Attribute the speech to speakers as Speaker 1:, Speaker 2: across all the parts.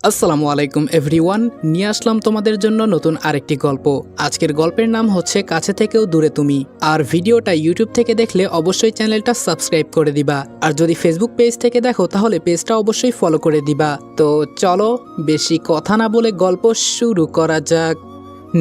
Speaker 1: আসসালামু আলাইকুম এভরিওয়ান, নিয়ে আসলাম তোমাদের জন্য নতুন আরেকটি গল্প। আজকের গল্পের নাম হচ্ছে কাছে থেকেও দূরে তুমি। আর ভিডিওটা ইউটিউব থেকে দেখলে অবশ্যই চ্যানেলটা সাবস্ক্রাইব করে দিবা, আর যদি ফেসবুক পেজ থেকে দেখো তাহলে পেজটা অবশ্যই ফলো করে দিবা। তো চলো বেশি কথা না বলে গল্প শুরু করা যাক।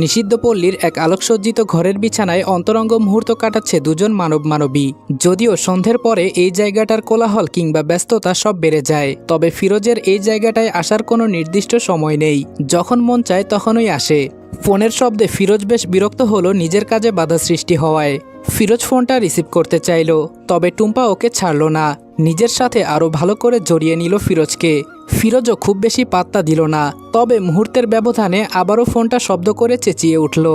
Speaker 1: নিষিদ্ধ পল্লীর এক আলোকসজ্জিত ঘরের বিছানায় অন্তরঙ্গ মুহূর্ত কাটাচ্ছে দুজন মানবী। যদিও সন্ধ্যের পরে এই জায়গাটার কোলাহল কিংবা ব্যস্ততা সব বেড়ে যায়, তবে ফিরোজের এই জায়গাটায় আসার কোনো নির্দিষ্ট সময় নেই। যখন মন চায় তখনই আসে। ফোনের শব্দে ফিরোজ বেশ বিরক্ত হলো নিজের কাজে বাধা সৃষ্টি হওয়ায়। ফিরোজ ফোনটা রিসিভ করতে চাইল, তবে টুম্পা ওকে ছাড়ল না। নিজের সাথে আরও ভালো করে জড়িয়ে নিল ফিরোজকে। ফিরোজও খুব বেশি পাত্তা দিল না, তবে মুহূর্তের ব্যবধানে আবারও ফোনটা শব্দ করে চেঁচিয়ে উঠল।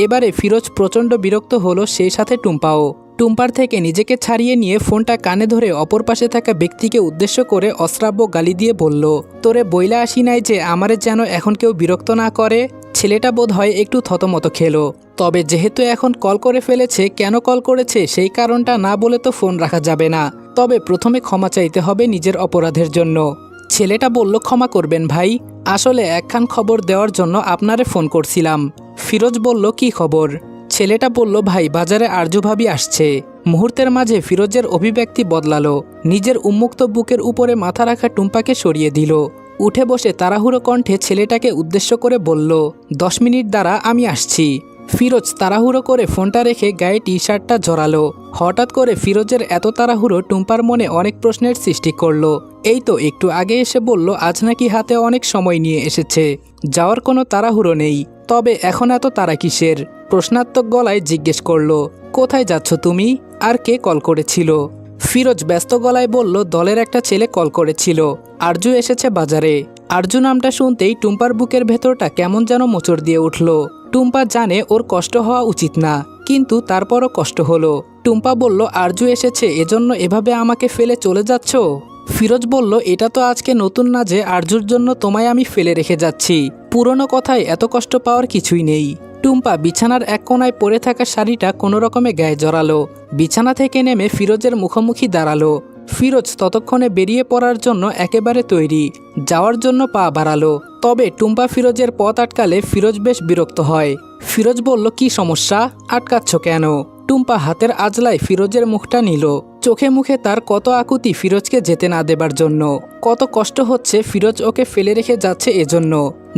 Speaker 1: এবারে ফিরোজ প্রচণ্ড বিরক্ত হলো, সেই সাথে টুম্পাও। টুম্পার থেকে নিজেকে ছাড়িয়ে নিয়ে ফোনটা কানে ধরে অপর পাশে থাকা ব্যক্তিকে উদ্দেশ্য করে অশ্রাব্য গালি দিয়ে বলল, তোরে বইলা আসি নাই যে আমারে যেন এখন কেউ বিরক্ত না করে। ছেলেটা বোধ হয় একটু থতমত খেলো, তবে যেহেতু এখন কল করে ফেলেছে, কেন কল করেছে সেই কারণটা না বলে তো ফোন রাখা যাবে না। তবে প্রথমে ক্ষমা চাইতে হবে নিজের অপরাধের জন্য। ছেলেটা বলল, ক্ষমা করবেন ভাই, আসলে একখান খবর দেওয়ার জন্য আপনারে ফোন করছিলাম। ফিরোজ বলল, কি খবর? ছেলেটা বলল, ভাই বাজারে আরজু ভাবি আসছে। মুহূর্তের মাঝে ফিরোজের অভিব্যক্তি বদলালো। নিজের উন্মুক্ত বুকের উপরে মাথা রাখা টুম্পাকে সরিয়ে দিল। উঠে বসে তাড়াহুড়ো কণ্ঠে ছেলেটাকে উদ্দেশ্য করে বলল, 10 মিনিট দ্বারা আমি আসছি। ফিরোজ তাড়াহুড়ো করে ফোনটা রেখে গায়ে টি শার্টটা জড়ালো। হঠাৎ করে ফিরোজের এত তাড়াহুড়ো টুম্পার মনে অনেক প্রশ্নের সৃষ্টি করলো। এই তো একটু আগে এসে বলল আজ নাকি হাতে অনেক সময় নিয়ে এসেছে, যাওয়ার কোনো তাড়াহুড়ো নেই, তবে এখন এত তাড়া কিসের? প্রশ্নাত্মক গলায় জিজ্ঞেস করলো, কোথায় যাচ্ছ তুমি? আর কে কল করেছিল? ফিরোজ ব্যস্ত গলায় বলল, দলের একটা ছেলে কল করেছিল, আরজু এসেছে বাজারে। আরজু নামটা শুনতেই টুম্পার বুকের ভেতরটা কেমন যেন মোচড় দিয়ে উঠল। টুম্পা জানে ওর কষ্ট হওয়া উচিত না, কিন্তু তারপরও কষ্ট হলো। টুম্পা বলল, আরজু এসেছে এজন্য এভাবে আমাকে ফেলে চলে যাচ্ছ? ফিরোজ বলল, এটা তো আজকে নতুন না যে আরজুর জন্য তোমায় আমি ফেলে রেখে যাচ্ছি। পুরনো কথায় এত কষ্ট পাওয়ার কিছুই নেই। টুম্পা বিছানার এক কোণায় পড়ে থাকা শাড়িটা কোনো রকমে গায়ে জড়ালো। বিছানা থেকে নেমে ফিরোজের মুখোমুখি দাঁড়ালো। ফিরোজ ততক্ষণে বেরিয়ে পড়ার জন্য একেবারে তৈরি, যাওয়ার জন্য পা বাড়ালো। তবে টুম্পা ফিরোজের পথ আটকালে ফিরোজ বেশ বিরক্ত হয়। ফিরোজ বলল, কি সমস্যা, আটকাচ্ছ কেন? টুম্পা হাতের আজলায় ফিরোজের মুখটা নিল। চোখে মুখে তার কত আকুতি ফিরোজকে যেতে না দেবার জন্য, কত কষ্ট হচ্ছে ফিরোজ ওকে ফেলে রেখে যাচ্ছে এজন্য।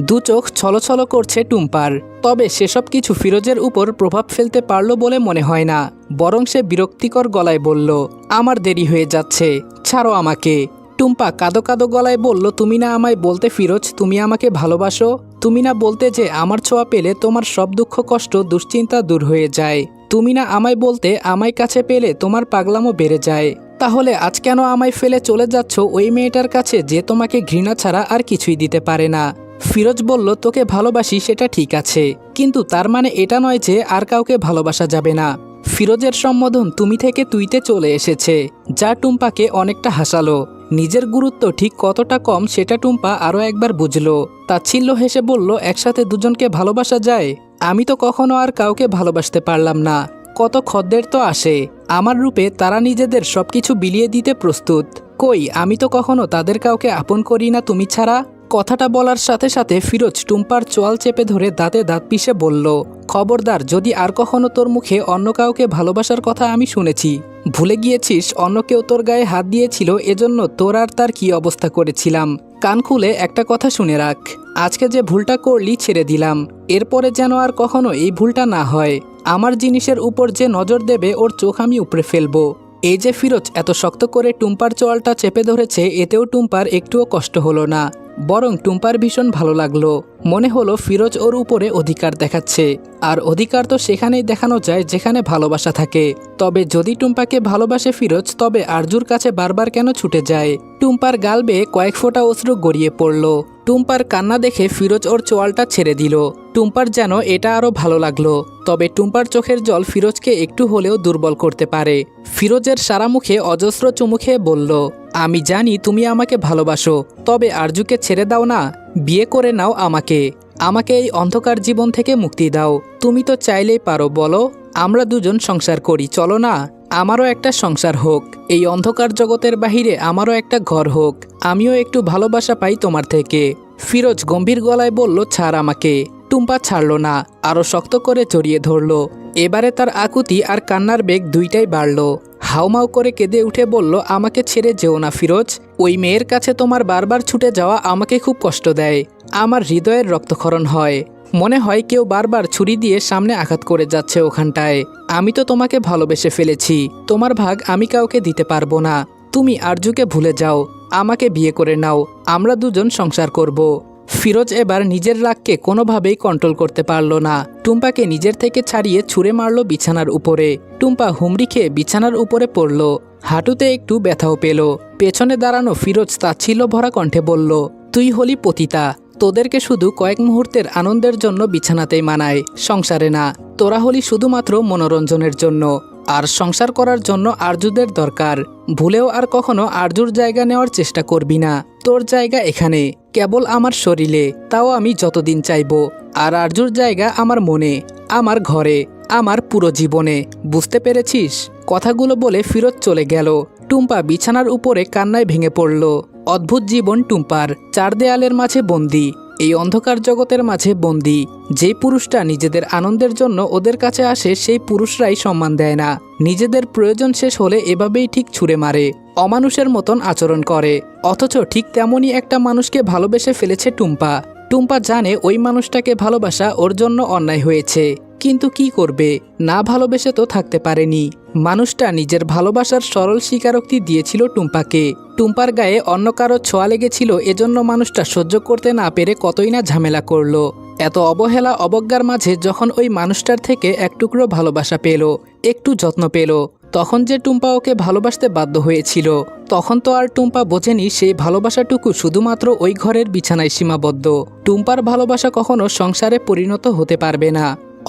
Speaker 1: দু চোখ ছলছল করছে টুম্পার, তবে সেসব কিছু ফিরোজের উপর প্রভাব ফেলতে পারল বলে মনে হয় না। বরং সে বিরক্তিকর গলায় বলল, আমার দেরি হয়ে যাচ্ছে, ছাড়ো আমাকে। টুম্পা কাঁদো কাঁদো গলায় বলল, তুমি না আমায় বলতে ফিরোজ তুমি আমাকে ভালোবাসো? তুমি না বলতে যে আমার ছোঁয়া পেলে তোমার সব দুঃখ কষ্ট দুশ্চিন্তা দূর হয়ে যায়? তুমি না আমায় বলতে আমায় কাছে পেলে তোমার পাগলামো বেড়ে যায়? তাহলে আজ কেন আমায় ফেলে চলে যাচ্ছ ওই মেয়েটার কাছে যে তোমাকে ঘৃণা ছাড়া আর কিছুই দিতে পারে না? ফিরোজ বলল, তোকে ভালোবাসি সেটা ঠিক আছে, কিন্তু তার মানে এটা নয় যে আর কাউকে ভালোবাসা যাবে না। ফিরোজের সম্বোধন তুমি থেকে তুইতে চলে এসেছে, যা টুম্পাকে অনেকটা হাসালো। নিজের গুরুত্ব ঠিক কতটা কম সেটা টুম্পা আরও একবার বুঝল। তাচ্ছিল্য হেসে বলল, একসাথে দুজনকে ভালোবাসা যায়? আমি তো কখনো আর কাউকে ভালোবাসতে পারলাম না। কত খদ্দের তো আসে আমার রূপে, তারা নিজেদের সবকিছু বিলিয়ে দিতে প্রস্তুত। কই, আমি তো কখনো তাদের কাউকে আপন করি না তুমি ছাড়া। কথাটা বলার সাথে সাথে ফিরোজ টুম্পার চোয়াল চেপে ধরে দাঁতে দাঁত পিষে বলল, খবরদার, যদি আর কখনো তোর মুখে অন্য কাউকে ভালোবাসার কথা আমি শুনেছি। ভুলে গিয়েছিস অন্য কেউ তোর গায়ে হাত দিয়েছিল, এজন্য তোর আর তার কি অবস্থা করেছিলাম। কান খুলে একটা কথা শুনে রাখ, আজকে যে ভুলটা করলি ছেড়ে দিলাম, এরপরে যেন আর কখনো এই ভুলটা না হয়। আমার জিনিসের উপর যে নজর দেবে ওর চোখ আমি উপড়ে ফেলবো। এই যে ফিরোজ এত শক্ত করে টুম্পার চোয়ালটা চেপে ধরেছে, এতেও টুম্পার একটুও কষ্ট হলো না, বরং টুম্পার ভীষণ ভালো লাগলো। মনে হলো ফিরোজ ওর উপরে অধিকার দেখাচ্ছে, আর অধিকার তো সেখানেই দেখানো যায় যেখানে ভালোবাসা থাকে। তবে যদি টুম্পাকে ভালোবাসে ফিরোজ, তবে আরজুর কাছে বারবার কেন ছুটে যায়? টুম্পার গাল বেয়ে কয়েক ফোঁটা অশ্রু গড়িয়ে পড়ল। টুম্পার কান্না দেখে ফিরোজ ওর চোয়ালটা ছেড়ে দিল। টুম্পার যেন এটা আরও ভালো লাগলো, তবে টুম্পার চোখের জল ফিরোজকে একটু হলেও দুর্বল করতে পারে। ফিরোজের সারা মুখে অজস্র চুমু খেয়ে বলল, আমি জানি তুমি আমাকে ভালোবাসো, তবে আরজুকে ছেড়ে দাও না, বিয়ে করে নাও আমাকে। আমাকে এই অন্ধকার জীবন থেকে মুক্তি দাও। তুমি তো চাইলেই পারো, বলো, আমরা দুজন সংসার করি, চলো না? আমারও একটা সংসার হোক, এই অন্ধকার জগতের বাহিরে আমারও একটা ঘর হোক, আমিও একটু ভালোবাসা পাই তোমার থেকে। ফিরোজ গম্ভীর গলায় বলল, ছাড় আমাকে। টুম্পা ছাড়ল না, আরও শক্ত করে জড়িয়ে ধরল। এবারে তার আকুতি আর কান্নার বেগ দুইটাই বাড়ল। হাউমাউ করে কেঁদে উঠে বলল, আমাকে ছেড়ে যেও না ফিরোজ। ওই মেয়ের কাছে তোমার বারবার ছুটে যাওয়া আমাকে খুব কষ্ট দেয়। আমার হৃদয়ের রক্তক্ষরণ হয়। মনে হয় কেউ বারবার ছুরি দিয়ে সামনে আঘাত করে যাচ্ছে ওখানটায়। আমি তো তোমাকে ভালোবেসে ফেলেছি, তোমার ভাগ আমি কাউকে দিতে পারবো না। তুমি আরজুকে ভুলে যাও, আমাকে বিয়ে করে নাও, আমরা দুজন সংসার করব। ফিরোজ এবার নিজের রাগকে কোনোভাবেই কন্ট্রোল করতে পারল না। টুম্পাকে নিজের থেকে ছাড়িয়ে ছুঁড়ে মারল বিছানার উপরে। টুম্পা হুমড়ি খেয়ে বিছানার উপরে পড়ল। হাঁটুতে একটু ব্যথাও পেল। পেছনে দাঁড়ানো ফিরোজ তাচ্ছিল্য ভরা কণ্ঠে বলল, তুই হলি পতিতা। তোদেরকে শুধু কয়েক মুহূর্তের আনন্দের জন্য বিছানাতেই মানায়, সংসারে না। তোরা হলি শুধুমাত্র মনোরঞ্জনের জন্য, আর সংসার করার জন্য আরজুদের দরকার। ভুলেও আর কখনো আরজুর জায়গা নেওয়ার চেষ্টা করবি না। তোর জায়গা এখানে, কেবল আমার শরীরে, তাও আমি যতদিন চাইব। আর আরজুর জায়গা আমার মনে, আমার ঘরে, আমার পুরো জীবনে। বুঝতে পেরেছিস? কথাগুলো বলে ফিরোজ চলে গেল। টুম্পা বিছানার উপরে কান্নায় ভেঙে পড়ল। অদ্ভুত জীবন টুম্পার, চার দেয়ালের মাঝে বন্দি, এই অন্ধকার জগতের মাঝে বন্দি। যে পুরুষটা নিজেদের আনন্দের জন্য ওদের কাছে আসে, সেই পুরুষরাই সম্মান দেয় না। নিজেদের প্রয়োজন শেষ হলে এভাবেই ঠিক ছুঁড়ে মারে, অমানুষের মতন আচরণ করে। অথচ ঠিক তেমনই একটা মানুষকে ভালোবেসে ফেলেছে টুম্পা। টুম্পা জানে ওই মানুষটাকে ভালোবাসা ওর জন্য অন্যায় হয়েছে, কিন্তু কি করবে, না ভালোবেসে তো থাকতে পারেনি। মানুষটা নিজের ভালোবাসার সরল স্বীকারোক্তি দিয়েছিল টুম্পাকে। টুম্পার গায়ে অন্য কারো ছোঁয়া লেগেছিল, এজন্য মানুষটা সহ্য করতে না পেরে কতই না ঝামেলা করলো। এত অবহেলা অবজ্ঞার মাঝে যখন ওই মানুষটার থেকে এক টুকরো ভালোবাসা পেল, একটু যত্ন পেল, তখন যে টুম্পা ওকে ভালোবাসতে বাধ্য হয়েছিল। তখন তো আর টুম্পা বোঝেনি সেই ভালোবাসাটুকু শুধুমাত্র ওই ঘরের বিছানায় সীমাবদ্ধ। টুম্পার ভালোবাসা কখনো সংসারে পরিণত হতে পারবে না।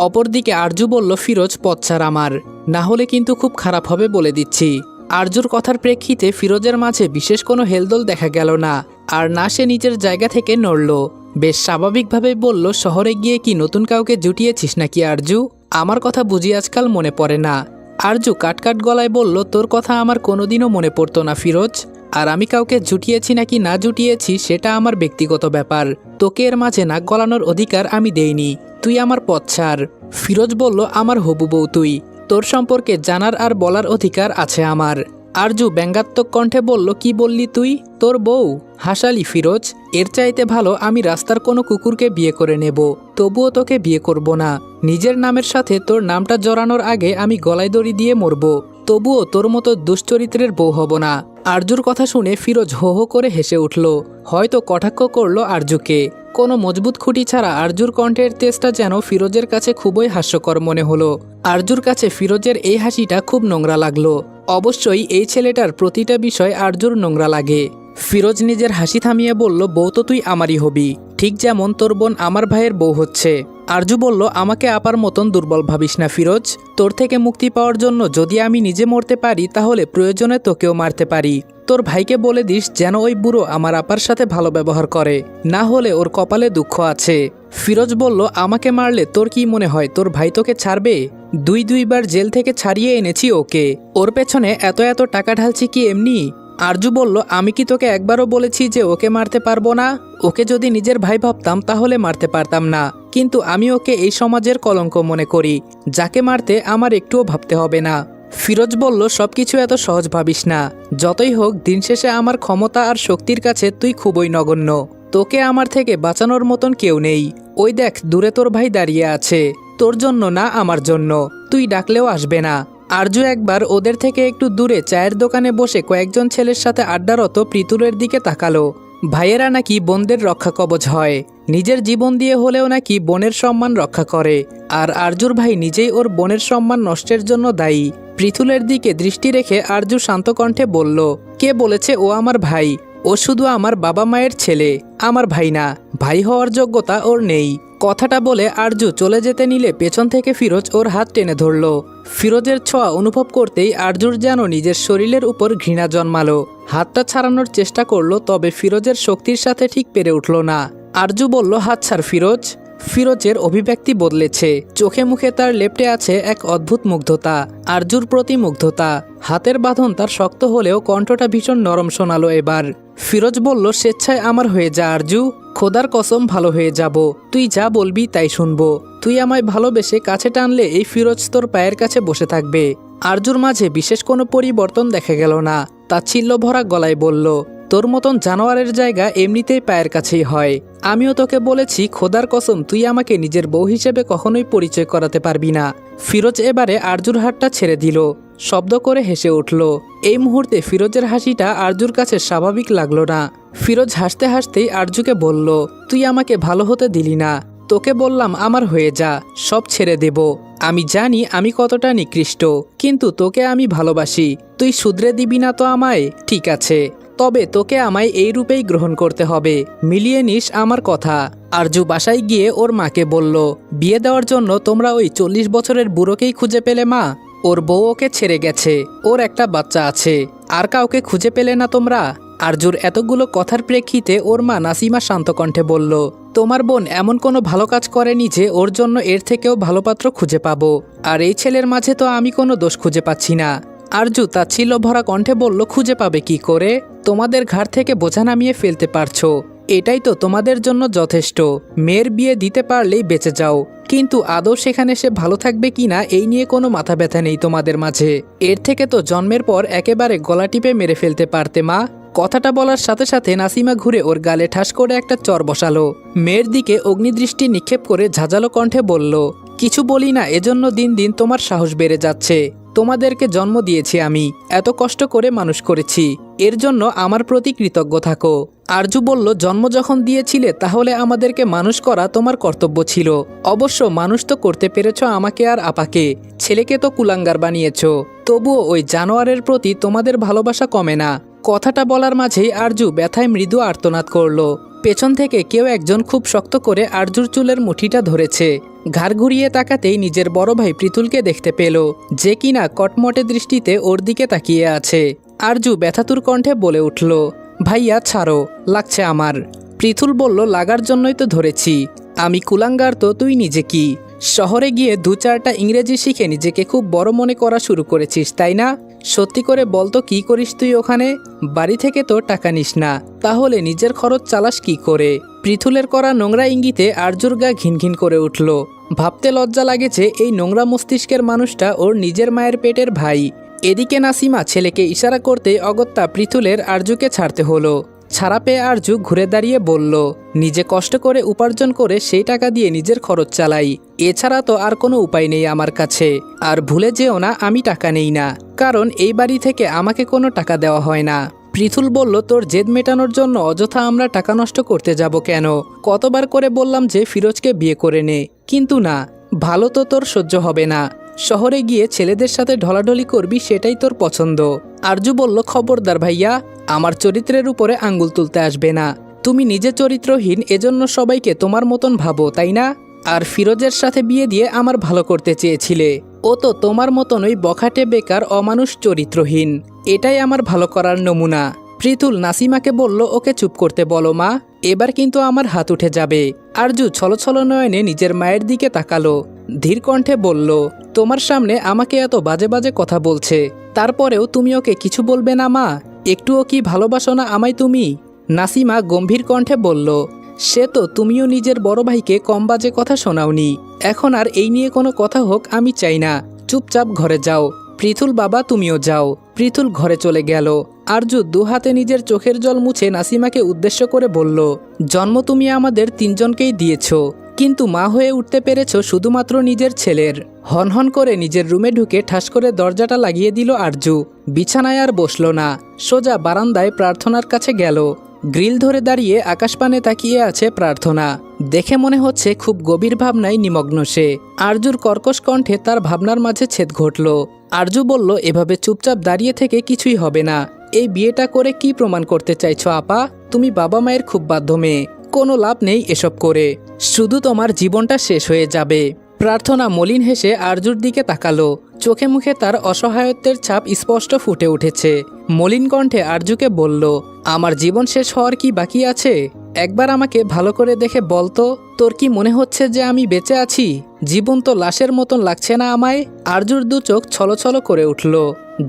Speaker 1: অপরদিকে আরজু বলল, ফিরোজ পথ ছাড় আমার, না হলে কিন্তু খুব খারাপ হবে বলে দিচ্ছি। আরজুর কথার প্রেক্ষিতে ফিরোজের মাঝে বিশেষ কোনো হেলদোল দেখা গেল না, আর না সে নিজের জায়গা থেকে নড়ল। বেশ স্বাভাবিকভাবেই বলল, শহরে গিয়ে কি নতুন কাউকে জুটিয়েছিস নাকি আরজু? আমার কথা বুঝি আজকাল মনে পড়ে না? আরজু কাটকাট গলায় বলল, তোর কথা আমার কোনোদিনও মনে পড়তো না ফিরোজ। আর আমি কাউকে জুটিয়েছি নাকি না জুটিয়েছি সেটা আমার ব্যক্তিগত ব্যাপার। তোকে এর মাঝে নাক গলানোর অধিকার আমি দেইনি। তুই আমার পথ ছাড়। ফিরোজ বলল, আমার হবু বউ তুই, তোর সম্পর্কে জানার আর বলার অধিকার আছে আমার। আরজু ব্যঙ্গাত্মক কণ্ঠে বলল, কি বললি তুই? তোর বউ? হাসালি ফিরোজ। এর চাইতে ভালো আমি রাস্তার কোনো কুকুরকে বিয়ে করে নেব, তবুও তোকে বিয়ে করব না। নিজের নামের সাথে তোর নামটা জড়ানোর আগে আমি গলায় দড়ি দিয়ে মরব, তবুও তোর মতো দুশ্চরিত্রের বউ হব না। আরজুর কথা শুনে ফিরোজ হো হো করে হেসে উঠল। হয়তো কটাক্ষ করলো আরজুকে। কোনো মজবুত খুঁটি ছাড়া আরজুর কণ্ঠের তেজটা যেন ফিরোজের কাছে খুবই হাস্যকর মনে হলো। আরজুর কাছে ফিরোজের এই হাসিটা খুব নোংরা লাগলো। অবশ্যই এই ছেলেটার প্রতিটা বিষয় আরজুর নোংরা লাগে। ফিরোজ নিজের হাসি থামিয়ে বলল, বউ তো তুই আমারই হবি, ঠিক যেমন তোর বোন আমার ভাইয়ের বউ হচ্ছে। আরজু বলল, আমাকে আপার মতন দুর্বল ভাবিস না ফিরোজ। তোর থেকে মুক্তি পাওয়ার জন্য যদি আমি নিজে মরতে পারি, তাহলে প্রয়োজনে তোকেও মারতে পারি। তোর ভাইকে বলে দিস যেন ওই বুড়ো আমার আপার সাথে ভালো ব্যবহার করে, না হলে ওর কপালে দুঃখ আছে। ফিরোজ বলল, আমাকে মারলে তোর কি মনে হয় তোর ভাই তোকে ছাড়বে? দুইবার জেল থেকে ছাড়িয়ে এনেছি ওকে, ওর পেছনে এত এত টাকা ঢালছি কি এমনি? আরজু বলল, আমি কি তোকে একবারও বলেছি যে ওকে মারতে পারবো না? ওকে যদি নিজের ভাই ভাবতাম তাহলে মারতে পারতাম না, কিন্তু আমি ওকে এই সমাজের কলঙ্ক মনে করি, যাকে মারতে আমার একটুও ভাবতে হবে না। ফিরোজ বলল, সবকিছু এত সহজ ভাবিস না। যতই হোক দিন শেষে আমার ক্ষমতা আর শক্তির কাছে তুই খুবই নগণ্য। তোকে আমার থেকে বাঁচানোর মতন কেউ নেই। ওই দেখ দূরে তোর ভাই দাঁড়িয়ে আছে, তোর জন্য না আমার জন্য। তুই ডাকলেও আসবে না। আরজু একবার ওদের থেকে একটু দূরে চায়ের দোকানে বসে কয়েকজন ছেলের সাথে আড্ডারত পৃথুলের দিকে তাকালো। ভাইয়েরা নাকি বোনদের রক্ষা কবচ হয়, নিজের জীবন দিয়ে হলেও নাকি বোনের সম্মান রক্ষা করে। আর আরজুর ভাই নিজেই ওর বোনের সম্মান নষ্টের জন্য দায়ী। পৃথুলের দিকে দৃষ্টি রেখে আরজু শান্ত কণ্ঠে বলল, কে বলেছে ও আমার ভাই? ও শুধু আমার বাবা মায়ের ছেলে, আমার ভাই না। ভাই হওয়ার যোগ্যতা ওর নেই। কথাটা বলে আরজু চলে যেতে নিলে পেছন থেকে ফিরোজ ওর হাত টেনে ধরল। ফিরোজের ছোঁয়া অনুভব করতেই আরজুর যেন নিজের শরীরের উপর ঘৃণা জন্মালো। হাতটা ছাড়ানোর চেষ্টা করলো, তবে ফিরোজের শক্তির সাথে ঠিক পেরে উঠল না। আরজু বলল, হাত ছাড় ফিরোজ। ফিরোজের অভিব্যক্তি বদলেছে, চোখে মুখে তার লেপ্টে আছে এক অদ্ভুত মুগ্ধতা, আরজুর প্রতি মুগ্ধতা। হাতের বাঁধন তার শক্ত হলেও কণ্ঠটা ভীষণ নরম শোনালো এবার। ফিরোজ বলল, স্বেচ্ছায় আমার হয়ে যা আরজু, খোদার কসম ভালো হয়ে যাব, তুই যা বলবি তাই শুনবো। তুই আমায় ভালোবেসে কাছে টানলে এই ফিরোজ তোর পায়ের কাছে বসে থাকবে। আরজুর মাঝে বিশেষ কোনো পরিবর্তন দেখা গেল না। তাচ্ছিল্য ভরা গলায় বলল, তোর মতন জানোয়ারের জায়গা এমনিতেই পায়ের কাছেই হয়। আমিও তোকে বলেছি, খোদার কসম তুই আমাকে নিজের বউ হিসেবে কখনোই পরিচয় করাতে পারবি না। ফিরোজ এবারে আরজুর হাতটা ছেড়ে দিল, শব্দ করে হেসে উঠল। এই মুহূর্তে ফিরোজের হাসিটা আরজুর কাছে স্বাভাবিক লাগলো না। ফিরোজ হাসতে হাসতেই আরজুকে বলল, তুই আমাকে ভালো হতে দিলি না, তোকে বললাম আমার হয়ে যা, সব ছেড়ে দেব। আমি জানি আমি কতটা নিকৃষ্ট, কিন্তু তোকে আমি ভালোবাসি। তুই শুধরে দিবি না তো আমায়? ঠিক আছে, তবে তোকে আমায় এই রূপেই গ্রহণ করতে হবে। মিলিয়ে নিস আমার কথা। আরজু বাসায় গিয়ে ওর মাকে বলল, বিয়ে দেওয়ার জন্য তোমরা ওই 40 বছরের বুড়োকেই খুঁজে পেলে মা? ওর বউ ওকে ছেড়ে গেছে, ওর একটা বাচ্চা আছে, আর কাউকে খুঁজে পেলে না তোমরা? আরজুর এতগুলো কথার প্রেক্ষিতে ওর মা নাসিমা শান্ত কণ্ঠে বলল, তোমার বোন এমন কোনো ভালো কাজ করেনি যে ওর জন্য এর থেকেও ভালো পাত্র খুঁজে পাবো। আর এই ছেলের মাঝে তো আমি কোনো দোষ খুঁজে পাচ্ছি না। আরজু তাচ্ছিল্য ভরা কণ্ঠে বলল, খুঁজে পাবে কি করে? তোমাদের ঘাড় থেকে বোঝা নামিয়ে ফেলতে পারছো, এটাই তো তোমাদের জন্য যথেষ্ট। মেয়ের বিয়ে দিতে পারলেই বেঁচে যাও, কিন্তু আদৌ সেখানে সে ভালো থাকবে কিনা এই নিয়ে কোনো মাথা ব্যথা নেই তোমাদের মাঝে। এর থেকে তো জন্মের পর একেবারে গলা টিপে মেরে ফেলতে পারতে মা। কথাটা বলার সাথে সাথে নাসিমা ঘুরে ওর গালে ঠাস করে একটা চর বসালো। মেয়ের দিকে অগ্নিদৃষ্টি নিক্ষেপ করে ঝাঁঝালো কণ্ঠে বলল, কিছু বলি না এজন্য দিন দিন তোমার সাহস বেড়ে যাচ্ছে। তোমাদেরকে জন্ম দিয়েছি আমি, এত কষ্ট করে মানুষ করেছি, এর জন্য আমার প্রতি কৃতজ্ঞ থাকো। আরজু বলল, জন্ম যখন দিয়েছিলে তাহলে আমাদেরকে মানুষ করা তোমার কর্তব্য ছিল। অবশ্য মানুষ তো করতে পেরেছ আমাকে আর আপাকে, ছেলেকে তো কুলাঙ্গার বানিয়েছ। তবুও ওই জানোয়ারের প্রতি তোমাদের ভালোবাসা কমে না। কথাটা বলার মাঝেই আরজু ব্যথায় মৃদু আর্তনাদ করল। পেছন থেকে কেউ একজন খুব শক্ত করে আরজুর চুলের মুঠিটা ধরেছে। ঘাড় ঘুরিয়ে তাকাতেই নিজের বড় ভাই পৃথুলকে দেখতে পেল, যে কিনা কটমটে দৃষ্টিতে ওর দিকে তাকিয়ে আছে। আরজু ব্যথাতুর কণ্ঠে বলে উঠল, ভাইয়া ছাড়ো, লাগছে আমার। পৃথুল বলল, লাগার জন্যই তো ধরেছি। আমি কুলাঙ্গার তো তুই নিজে কি? শহরে গিয়ে 2-4টা ইংরেজি শিখে নিজেকে খুব বড় মনে করা শুরু করেছিস তাই না? সত্যি করে বলতো কি করিস তুই ওখানে? বাড়ি থেকে তো টাকা নিস না, তাহলে নিজের খরচ চালাস কি করে? পৃথুলের করা নোংরা ইঙ্গিতে আরজুর গা ঘিনঘিন করে উঠল। ভাবতে লজ্জা লাগে যে এই নোংরা মস্তিষ্কের মানুষটা ওর নিজের মায়ের পেটের ভাই। এদিকে নাসিমা ছেলেকে ইশারা করতে অগত্যা পৃথুলের আরজুকে ছাড়তে হলো। ছাড়া পেয়ে আরজু ঘুরে দাঁড়িয়ে বলল, নিজে কষ্ট করে উপার্জন করে সেই টাকা দিয়ে নিজের খরচ চালাই, এছাড়া তো আর কোনো উপায় নেই আমার কাছে। আর ভুলে যেও না আমি টাকা নেই না, কারণ এই বাড়ি থেকে আমাকে কোনো টাকা দেওয়া হয় না। পৃথুল বলল, তোর জেদ মেটানোর জন্য অযথা আমরা টাকা নষ্ট করতে যাব কেন? কতবার করে বললাম যে ফিরোজকে বিয়ে করে নে, কিন্তু না, ভালো তো তোর সহ্য হবে না। শহরে গিয়ে ছেলেদের সাথে ঢলাঢলি করবি সেটাই তোর পছন্দ। আরজু বলল, খবরদার ভাইয়া, আমার চরিত্রের উপরে আঙ্গুল তুলতে আসবে না। তুমি নিজে চরিত্রহীন, এজন্য সবাইকে তোমার মতন ভাবো তাই না? আর ফিরোজের সাথে বিয়ে দিয়ে আমার ভালো করতে চেয়েছিলে, ও তো তোমার মতনই বখাটে বেকার অমানুষ চরিত্রহীন। এটাই আমার ভালো করার নমুনা। পৃথুল নাসিমাকে বলল, ওকে চুপ করতে বলো মা, এবার কিন্তু আমার হাত উঠে যাবে। আরজু ছলছল নয়নে নিজের মায়ের দিকে তাকালো, ধীর কণ্ঠে বলল, তোমার সামনে আমাকে এত বাজে বাজে কথা বলছে, তারপরেও তুমি ওকে কিছু বলবে না মা? একটুও কি ভালোবাসো না আমায় তুমি? নাসিমা গম্ভীর কণ্ঠে বলল, সে তো তুমিও নিজের বড় ভাইকে কম বাজে কথা শোনাওনি। এখন আর এই নিয়ে কোনো কথা হোক আমি চাই না, চুপচাপ ঘরে যাও। পৃথুল বাবা তুমিও যাও। পৃথুল ঘরে চলে গেল। আরজু দুহাতে নিজের চোখের জল মুছে নাসিমাকে উদ্দেশ্য করে বলল, জন্ম তুমি আমাদের 3জনকেই দিয়েছ, কিন্তু মা হয়ে উঠতে পেরেছ শুধুমাত্র নিজের ছেলের। হনহন করে নিজের রুমে ঢুকে ঠাস করে দরজাটা লাগিয়ে দিল আরজু। বিছানায় আর বসল না, সোজা বারান্দায় প্রার্থনার কাছে গেল। গ্রিল ধরে দাঁড়িয়ে আকাশপানে তাকিয়ে আছে প্রার্থনা। দেখে মনে হচ্ছে খুব গভীর ভাবনায় নিমগ্ন সে। আরজুর কর্কশ কণ্ঠে তার ভাবনার মাঝে ছেদ ঘটল। আরজু বলল, এভাবে চুপচাপ দাঁড়িয়ে থেকে কিছুই হবে না। এই বিয়েটা করে কি প্রমাণ করতে চাইছো আপা? তুমি বাবা মায়ের খুব বাধ্য মেয়ে, কোনো লাভ নেই এসব করে, শুধু তোমার জীবনটা শেষ হয়ে যাবে। প্রার্থনা মলিন হেসে আরজুর দিকে তাকালো। চোখে মুখে তার অসহায়ত্বের ছাপ স্পষ্ট ফুটে উঠেছে। মলিন কণ্ঠে আরজুকে বলল, আমার জীবন শেষ হওয়ার কি বাকি আছে? একবার আমাকে ভালো করে দেখে বলতো, তোর কি মনে হচ্ছে যে আমি বেঁচে আছি? জীবন তো লাশের মতন লাগছে না আমায়? আরজুর দু চোখ ছলছল করে উঠল।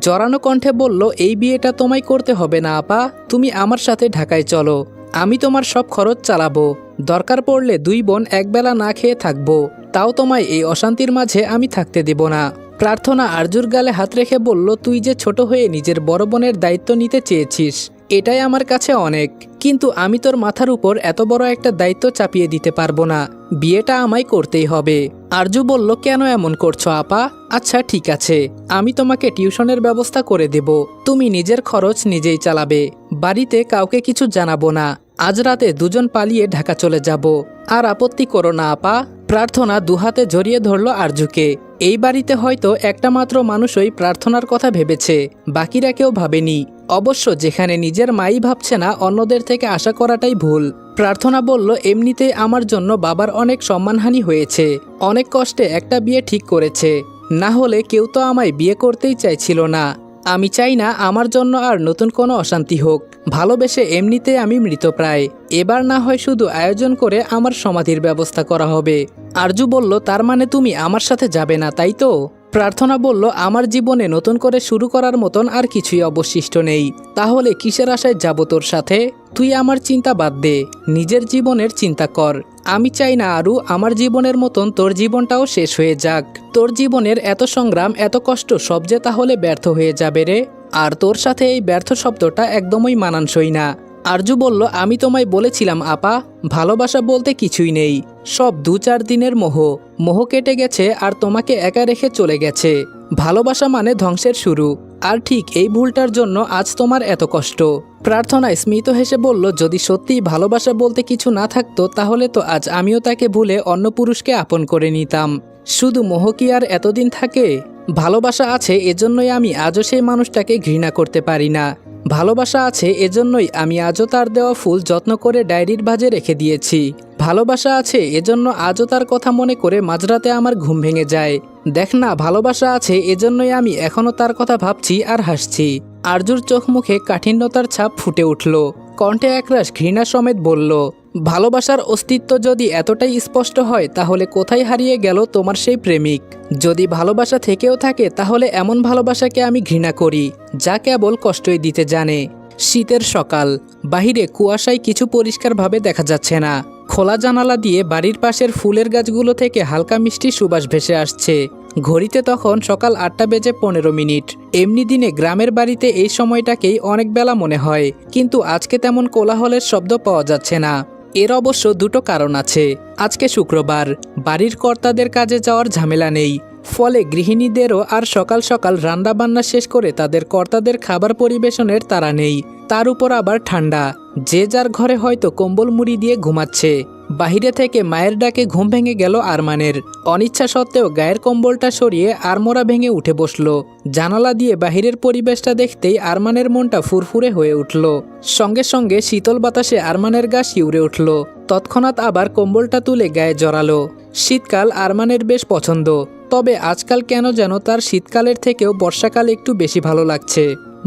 Speaker 1: জড়ানো কণ্ঠে বলল, এই বিয়েটা তোমায় করতে হবে না আপা, তুমি আমার সাথে ঢাকায় চলো। আমি তোমার সব খরচ চালাবো। দরকার পড়লে দুই বোন একবেলা না খেয়ে থাকবো, তাও তোমায় এই অশান্তির মাঝে আমি থাকতে দেব না। প্রার্থনা আরজুর গালে হাত রেখে বলল, তুই যে ছোট হয়ে নিজের বড় বোনের দায়িত্ব নিতে চেয়েছিস, এটাই আমার কাছে অনেক। কিন্তু আমি তোর মাথার উপর এত বড় একটা দায়িত্ব চাপিয়ে দিতে পারবো না। বিয়েটা আমায় করতেই হবে। আরজু বলল, কেন এমন করছো আপা? আচ্ছা ঠিক আছে, আমি তোমাকে টিউশনের ব্যবস্থা করে দেব। তুমি নিজের খরচ নিজেই চালাবে। বাড়িতে কাউকে কিছু জানাবো না। আজ রাতে দুজন পালিয়ে ঢাকা চলে যাব। আর আপত্তি করো না আপা। প্রার্থনা দুহাতে জড়িয়ে ধরল আরজুকে। এই বাড়িতে হয়তো একটা মাত্র মানুষই প্রার্থনার কথা ভেবেছে, বাকিরা কেউ ভাবেনি। অবশ্য যেখানে নিজের মাই ভাবছে না, অন্যদের থেকে আশা করাটাই ভুল। প্রার্থনা বলল, এমনিতেই আমার জন্য বাবার অনেক সম্মানহানি হয়েছে। অনেক কষ্টে একটা বিয়ে ঠিক করেছে, না হলে কেউ তো আমায় বিয়ে করতেই চাইছিল না। আমি চাই না আমার জন্য আর নতুন কোনো অশান্তি হোক। ভালোবেসে এমনিতে আমি মৃতপ্রায়। এবার না হয় শুধু আয়োজন করে আমার সমাধির ব্যবস্থা করা হবে। আরজু বলল, তার মানে তুমি আমার সাথে যাবে না, তাই তো? প্রার্থনা বলল, আমার জীবনে নতুন করে শুরু করার মতন আর কিছুই অবশিষ্ট নেই। তাহলে কিসের আশায় যাব তোর সাথে? তুই আমার চিন্তা বাদ দে, নিজের জীবনের চিন্তা কর। আমি চাই না আরু আমার জীবনের মতন তোর জীবনটাও শেষ হয়ে যাক। তোর জীবনের এত সংগ্রাম, এত কষ্ট সব যে তাহলে ব্যর্থ হয়ে যাবে রে। আর তোর সাথে এই ব্যর্থ শব্দটা একদমই মানানসই না। আরজু বলল, আমি তোমায় বলেছিলাম আপা, ভালোবাসা বলতে কিছুই নেই। সব 2-4 দিনের মোহ। মোহ কেটে গেছে আর তোমাকে একা রেখে চলে গেছে। ভালোবাসা মানে ধ্বংসের শুরু। আর ঠিক এই ভুলটার জন্য আজ তোমার এত কষ্ট। প্রার্থনা স্মিত হেসে বলল, যদি সত্যিই ভালোবাসা বলতে কিছু না থাকতো, তাহলে তো আজ আমিও তাকে ভুলে অন্য পুরুষকে আপন করে নিতাম। শুধু মোহ কি আর এতদিন থাকে? ভালোবাসা আছে, এজন্যই আমি আজও সেই মানুষটাকে ঘৃণা করতে পারি না। ভালোবাসা আছে, এজন্যই আমি আজও তার দেওয়া ফুল যত্ন করে ডায়েরির ভাঁজে রেখে দিয়েছি। ভালোবাসা আছে, এজন্য আজও তার কথা মনে করে মাঝরাতে আমার ঘুম ভেঙে যায়। দেখ না, ভালোবাসা আছে, এজন্যই আমি এখনও তার কথা ভাবছি আর হাসছি। আরজুর চোখ মুখে কাঠিন্যতার ছাপ ফুটে উঠল। কণ্ঠে একরাশ ঘৃণা সমেত বলল, ভালোবাসার অস্তিত্ব যদি এতটাই স্পষ্ট হয়, তাহলে কোথায় হারিয়ে গেল তোমার সেই প্রেমিক? যদি ভালোবাসা থেকেও থাকে, তাহলে এমন ভালোবাসাকে আমি ঘৃণা করি, যা কেবল কষ্টই দিতে জানে। শীতের সকাল, বাহিরে কুয়াশায় কিছু পরিষ্কারভাবে দেখা যাচ্ছে না। খোলা জানালা দিয়ে বাড়ির পাশের ফুলের গাছগুলো থেকে হালকা মিষ্টি সুবাস ভেসে আসছে। ঘড়িতে তখন সকাল 8:15। এমনি দিনে গ্রামের বাড়িতে এই সময়টাকেই অনেক বেলা মনে হয়, কিন্তু আজকে তেমন কোলাহলের শব্দ পাওয়া যাচ্ছে না। এর অবশ্য দুটো কারণ আছে। আজকে শুক্রবার, বাড়ির কর্তাদের কাজে যাওয়ার ঝামেলা নেই, ফলে গৃহিণীদেরও আর সকাল সকাল রান্নাবান্না শেষ করে তাদের কর্তাদের খাবার পরিবেশনের তাড়া নেই। তার উপর আবার ঠান্ডা, যে যার ঘরে হয়তো কম্বল মুড়ি দিয়ে ঘুমাচ্ছে। বাহিরে থেকে মায়ের ডাকে ঘুম ভেঙে গেল আরমানের। অনিচ্ছা সত্ত্বেও গায়ের কম্বলটা সরিয়ে আড়মোড়া ভেঙে উঠে বসল। জানালা দিয়ে বাহিরের পরিবেশটা দেখতেই আরমানের মনটা ফুরফুরে হয়ে উঠল। সঙ্গে সঙ্গে শীতল বাতাসে আরমানের গা শিউরে উঠল। তৎক্ষণাৎ আবার কম্বলটা তুলে গায়ে জড়ালো। শীতকাল আরমানের বেশ পছন্দ, তবে আজকাল কেন যেন তার শীতকালের থেকেও বর্ষাকাল একটু বেশি ভালো লাগছে।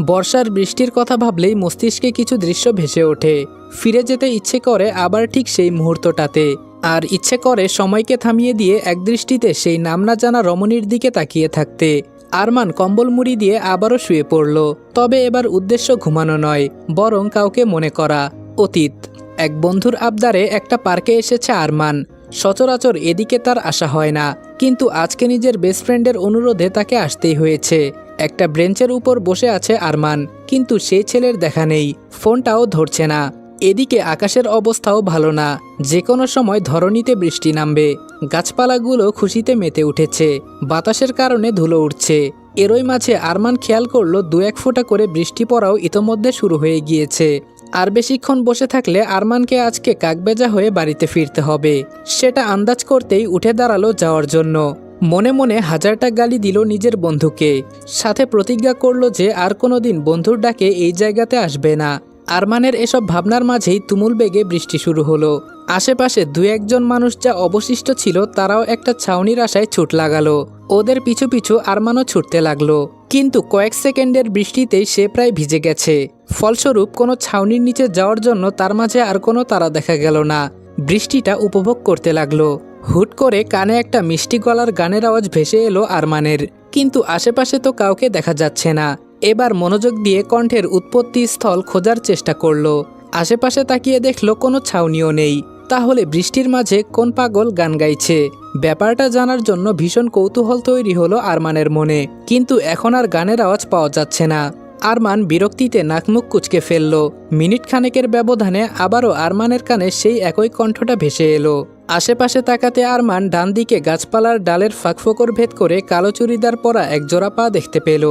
Speaker 1: বর্ষার বৃষ্টির কথা ভাবলেই মস্তিষ্কে কিছু দৃশ্য ভেসে ওঠে। ফিরে যেতে ইচ্ছে করে আবার ঠিক সেই মুহূর্তটাতে, আর ইচ্ছে করে সময়কে থামিয়ে দিয়ে একদৃষ্টিতে সেই নাম না জানা রমণীর দিকে তাকিয়ে থাকতে। আরমান কম্বল মুড়ি দিয়ে আবারও শুয়ে পড়ল। তবে এবার উদ্দেশ্য ঘুমানো নয়, বরং কাউকে মনে করা। অতীত এক বন্ধুর আবদারে একটা পার্কে এসেছে আরমান। সচরাচর এদিকে তার আসা হয় না, কিন্তু আজকে নিজের বেস্ট ফ্রেন্ডের অনুরোধে তাকে আসতেই হয়েছে। একটা ব্রেঞ্চের উপর বসে আছে আরমান, কিন্তু সেই ছেলের দেখা নেই, ফোনটাও ধরছে না। এদিকে আকাশের অবস্থাও ভালো না, যে কোনো সময় ধরণীতে বৃষ্টি নামবে। গাছপালাগুলো খুশিতে মেতে উঠেছে, বাতাসের কারণে ধুলো উঠছে। এরই মাঝে আরমান খেয়াল করলো 2-1 ফোঁটা করে বৃষ্টি পড়াও ইতোমধ্যে শুরু হয়ে গিয়েছে। আর বেশিক্ষণ বসে থাকলে আরমানকে আজকে কাকবেজা হয়ে বাড়িতে ফিরতে হবে। সেটা আন্দাজ করতেই উঠে দাঁড়ালো যাওয়ার জন্য। মনে মনে হাজারটা গালি দিল নিজের বন্ধুকে, সাথে প্রতিজ্ঞা করলো যে আর কোনোদিন বন্ধুর ডাকে এই জায়গাতে আসবে না। আরমানের এসব ভাবনার মাঝেই তুমুল বেগে বৃষ্টি শুরু হলো। আশেপাশে 2-1 জন মানুষ যা অবশিষ্ট ছিল, তারাও একটা ছাউনির আশায় ছুট লাগালো। ওদের পিছু পিছু আরমানও ছুটতে লাগলো, কিন্তু কয়েক সেকেন্ডের বৃষ্টিতেই সে প্রায় ভিজে গেছে। ফলস্বরূপ কোনো ছাউনির নিচে যাওয়ার জন্য তার মাঝে আর কোনো তারা দেখা গেল না। বৃষ্টিটা উপভোগ করতে লাগলো। হুট করে কানে একটা মিষ্টি গলার গানের আওয়াজ ভেসে এলো আরমানের, কিন্তু আশেপাশে তো কাউকে দেখা যাচ্ছে না। এবার মনোযোগ দিয়ে কণ্ঠের উৎপত্তি স্থল খোঁজার চেষ্টা করলো। আশেপাশে তাকিয়ে দেখলো কোনো ছাউনিও নেই। তাহলে বৃষ্টির মাঝে কোন পাগল গান গাইছে? ব্যাপারটা জানার জন্য ভীষণ কৌতূহল তৈরি হলো আরমানের মনে, কিন্তু এখন আর গানের আওয়াজ পাওয়া যাচ্ছে না। আরমান বিরক্তিতে নাকমুখ কুঁচকে ফেলল। মিনিট খানেকের ব্যবধানে আবারও আরমানের কানে সেই একই কণ্ঠটা ভেসে এলো। আশেপাশে তাকাতে আরমান ডান দিকে গাছপালার ডালের ফাঁকফোকর ভেদ করে কালো চুড়িদার পরা এক জোড়া পা দেখতে পেল।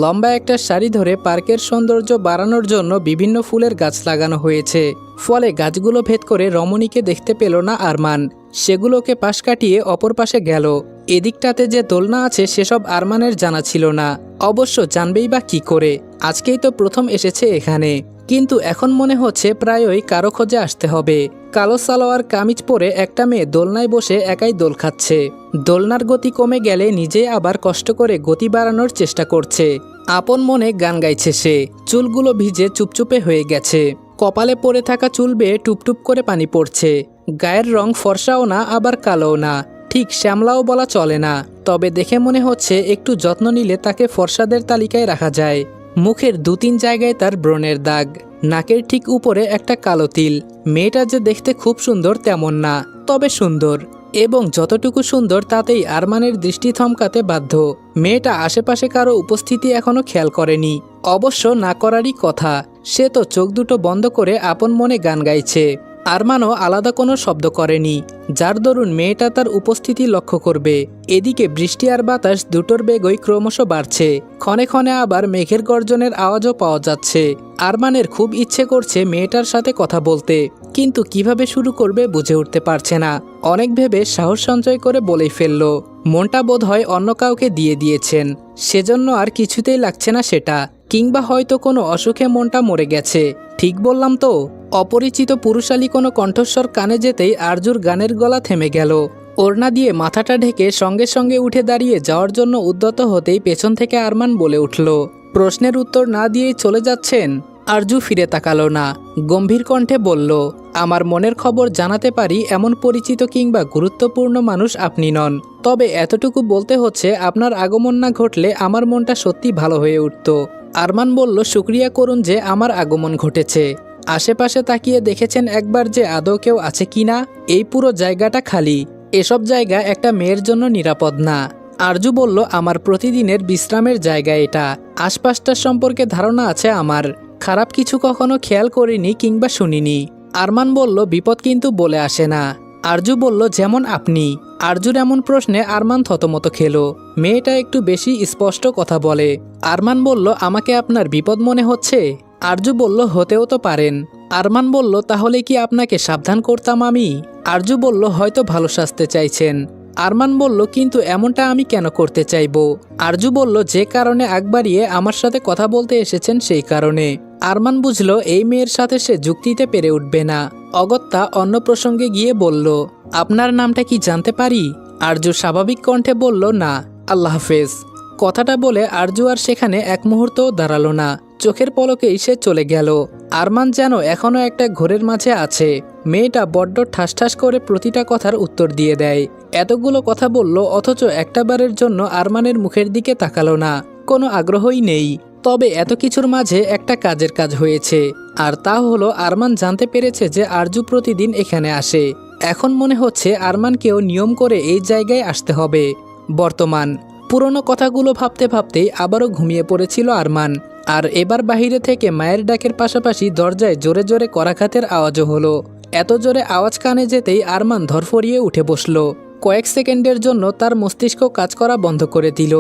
Speaker 1: লম্বা একটা সারি ধরে পার্কের সৌন্দর্য বাড়ানোর জন্য বিভিন্ন ফুলের গাছ লাগানো হয়েছে, ফলে গাছগুলো ভেদ করে রমণীকে দেখতে পেল না আরমান। সেগুলোকে পাশ কাটিয়ে অপর পাশে গেল। এদিকটাতে যে দোলনা আছে সেসব আরমানের জানা ছিল না। অবশ্য জানবেই বা কি করে, আজকেই তো প্রথম এসেছে এখানে। কিন্তু এখন মনে হচ্ছে প্রায়ই কারো খোঁজে আসতে হবে। কালো সালোয়ার কামিজ পরে একটা মেয়ে দোলনায় বসে একাই দোল খাচ্ছে। দোলনার গতি কমে গেলে নিজেই আবার কষ্ট করে গতি বাড়ানোর চেষ্টা করছে। আপন মনে গান গাইছে সে। চুলগুলো ভিজে চুপচুপে হয়ে গেছে। কপালে পড়ে থাকা চুল বেয়ে টুপটুপ করে পানি পড়ছে। গায়ের রং ফর্সাও না আবার কালোও না, ঠিক শ্যামলাও বলা চলে না। তবে দেখে মনে হচ্ছে একটু যত্ন নিলে তাকে ফর্সাদের তালিকায় রাখা যায়। মুখের 2-3 জায়গায় তার ব্রণের দাগ, নাকের ঠিক উপরে একটা কালো তিল। মেয়েটা যে দেখতে খুব সুন্দর তেমন না, তবে সুন্দর, এবং যতটুকু সুন্দর তাতেই আরমানের দৃষ্টি থমকাতে বাধ্য। মেয়েটা আশেপাশে কারো উপস্থিতি এখনো খেয়াল করেনি। অবশ্য না করারই কথা, সে তো চোখ দুটো বন্ধ করে আপন মনে গান গাইছে। আরমানও আলাদা কোনো শব্দ করেনি, যার দরুন মেয়েটা তার উপস্থিতি লক্ষ্য করবে। এদিকে বৃষ্টি আর বাতাস দুটোর বেগই ক্রমশ বাড়ছে। ক্ষণে ক্ষণে আবার মেঘের গর্জনের আওয়াজও পাওয়া যাচ্ছে। আরমানের খুব ইচ্ছে করছে মেয়েটার সাথে কথা বলতে, কিন্তু কিভাবে শুরু করবে বুঝে উঠতে পারছে না। অনেক ভেবে সাহস সঞ্চয় করে বলেই ফেলল। মনটা বোধহয় অন্য কাউকে দিয়ে দিয়েছেন, সেজন্য আর কিছুতেই লাগছে না সেটা। কিংবা হয়তো কোনো অসুখে মনটা মরে গেছে। ঠিক বললাম তো? অপরিচিত পুরুষালী কোনো কণ্ঠস্বর কানে যেতেই আরজুর গানের গলা থেমে গেল। ওড়না দিয়ে মাথাটা ঢেকে সঙ্গে সঙ্গে উঠে দাঁড়িয়ে যাওয়ার জন্য উদ্যত হতেই পেছন থেকে আরমান বলে উঠল, প্রশ্নের উত্তর না দিয়েই চলে যাচ্ছেন? আরজু ফিরে তাকালো না, গম্ভীর কণ্ঠে বলল, আমার মনের খবর জানাতে পারি এমন পরিচিত কিংবা গুরুত্বপূর্ণ মানুষ আপনি নন। তবে এতটুকু বলতে হচ্ছে, আপনার আগমন না ঘটলে আমার মনটা সত্যি ভালো হয়ে উঠত। আরমান বলল, শুকরিয়া করুন যে আমার আগমন ঘটেছে। আশেপাশে তাকিয়ে দেখেছেন একবার যে আদৌ কেউ আছে কিনা? এই পুরো জায়গাটা খালি। এসব জায়গা একটা মেয়ের জন্য নিরাপদ না। আরজু বলল, আমার প্রতিদিনের বিশ্রামের জায়গা এটা। আশপাশটার সম্পর্কে ধারণা আছে আমার। খারাপ কিছু কখনো খেয়াল করিনি কিংবা শুনিনি। আরমান বলল, বিপদ কিন্তু বলে আসে না। আরজু বলল, যেমন আপনি? আরজুর এমন প্রশ্নে আরমান থতমত খেল। মেয়েটা একটু বেশি স্পষ্ট কথা বলে। আরমান বলল, আমাকে আপনার বিপদ মনে হচ্ছে? আরজু বলল, হতেও তো পারেন। আরমান বলল, তাহলে কি আপনাকে সাবধান করতাম আমি? আরজু বলল, হয়তো ভালো সাজতে চাইছেন। আরমান বলল, কিন্তু এমনটা আমি কেন করতে চাইব? আরজু বলল, যে কারণে আগ বাড়িয়ে আমার সাথে কথা বলতে এসেছেন সেই কারণে। আরমান বুঝল এই মেয়ের সাথে সে যুক্তিতে পেরে উঠবে না। অগত্যা অন্য প্রসঙ্গে গিয়ে বলল, আপনার নামটা কি জানতে পারি? আরজু স্বাভাবিক কণ্ঠে বলল, না। আল্লাহ হাফেজ। কথাটা বলে আরজু আর সেখানে এক মুহূর্তও দাঁড়ালো না। চোখের পলকেই সে চলে গেল। আরমান যেন এখনো একটা ঘোরের মাঝে আছে। মেয়েটা বড্ড ঠাস ঠাস করে প্রতিটা কথার উত্তর দিয়ে দেয়। এতগুলো কথা বলল, অথচ একটাবারের জন্য আরমানের মুখের দিকে তাকালো না। কোনো আগ্রহই নেই। তবে এত কিছুর মাঝে একটা কাজের কাজ হয়েছে, আর তা হলো আরমান জানতে পেরেছে যে আরজু প্রতিদিন এখানে আসে। এখন মনে হচ্ছে আরমানকেও নিয়ম করে এই জায়গায় আসতে হবে। বর্তমান পুরনো কথাগুলো ভাবতে ভাবতেই আবারও ঘুমিয়ে পড়েছিল আরমান। আর এবার বাহিরে থেকে মায়ের ডাকের পাশাপাশি দরজায় জোরে জোরে করাঘাতের আওয়াজও হলো। এত জোরে আওয়াজ কানে যেতেই আরমান ধরফরিয়ে উঠে বসল। কয়েক সেকেন্ডের জন্য তার মস্তিষ্ক কাজ করা বন্ধ করে দিল।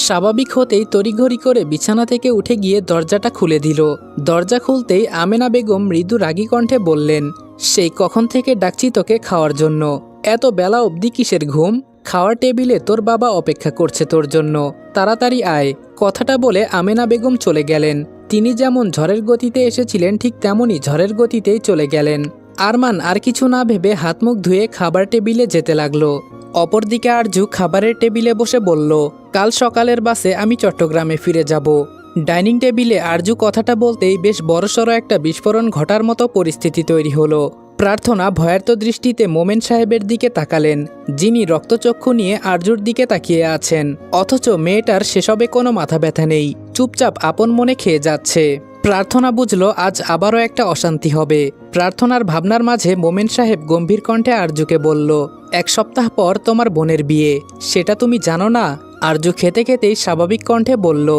Speaker 1: স্বাভাবিক হতেই তড়িঘড়ি করে বিছানা থেকে উঠে গিয়ে দরজাটা খুলে দিল। দরজা খুলতেই আমেনা বেগম মৃদু রাগী কণ্ঠে বললেন, সেই কখন থেকে ডাকছি তোকে খাওয়ার জন্য। এত বেলা অবধি কিসের ঘুম? খাওয়ার টেবিলে তোর বাবা অপেক্ষা করছে তোর জন্য, তাড়াতাড়ি আয়। কথাটা বলে আমেনা বেগম চলে গেলেন। তিনি যেমন ঝড়ের গতিতে এসেছিলেন ঠিক তেমনই ঝড়ের গতিতেই চলে গেলেন। আরমান আর কিছু না ভেবে হাত মুখ ধুয়ে খাবার টেবিলে যেতে লাগলো। অপরদিকে আরজু খাবারের টেবিলে বসে বলল, কাল সকালের বাসে আমি চট্টগ্রামে ফিরে যাব। ডাইনিং টেবিলে আরজু কথাটা বলতেই বেশ বড়সড় একটা বিস্ফোরণ ঘটার মতো পরিস্থিতি তৈরি হলো। প্রার্থনা ভয়ার্ত দৃষ্টিতে মোমেন সাহেবের দিকে তাকালেন, যিনি রক্তচক্ষু নিয়ে আরজুর দিকে তাকিয়ে আছেন, অথচ মেয়েটার সেসবে কোনো মাথা ব্যথা নেই, চুপচাপ আপন মনে খেয়ে যাচ্ছে। প্রার্থনা বুঝল আজ আবারও একটা অশান্তি হবে। প্রার্থনার ভাবনার মাঝে মোমেন সাহেব গম্ভীর কণ্ঠে আরজুকে বলল, 1 সপ্তাহ পর তোমার বোনের বিয়ে, সেটা তুমি জানো না? আরজু খেতে খেতেই স্বাভাবিক কণ্ঠে বলল,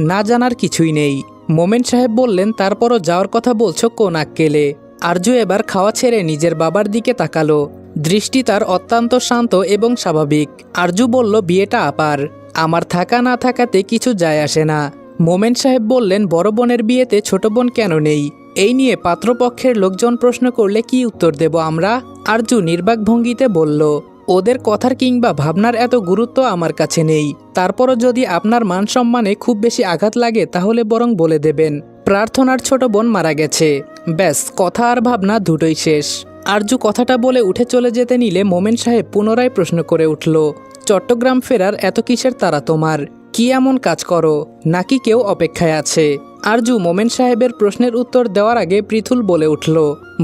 Speaker 1: না জানার কিছুই নেই। মোমেন সাহেব বললেন, তারপরও যাওয়ার কথা বলছো কোন আক্কেলে? আরজু এবার খাওয়া ছেড়ে নিজের বাবার দিকে তাকালো। দৃষ্টি তার অত্যন্ত শান্ত এবং স্বাভাবিক। আরজু বলল, বিয়েটা আপার, আমার থাকা না থাকাতে কিছু যায় আসে না। মোমেন সাহেব বললেন, বড় বোনের বিয়েতে ছোট বোন কেন নেই? এই নিয়ে পাত্রপক্ষের লোকজন প্রশ্ন করলে কি উত্তর দেব আমরা? আরজু নির্বাক ভঙ্গিতে বলল, ওদের কথার কিংবা ভাবনার এত গুরুত্ব আমার কাছে নেই। তারপরও যদি আপনার মান সম্মানে খুব বেশি আঘাত লাগে তাহলে বরং বলে দেবেন, প্রার্থনার ছোট বোন মারা গেছে। ব্যাস, কথা আর ভাবনা দুটোই শেষ। আরজু কথাটা বলে উঠে চলে যেতে নিলে মোমেন সাহেব পুনরায় প্রশ্ন করে উঠল, চট্টগ্রাম ফেরার এত কিসের তাড়া তোমার? কি এমন কাজ করো, নাকি কেউ অপেক্ষায় আছে? আরজু মোমেন সাহেবের প্রশ্নের উত্তর দেওয়ার আগে পৃথুল বলে উঠল,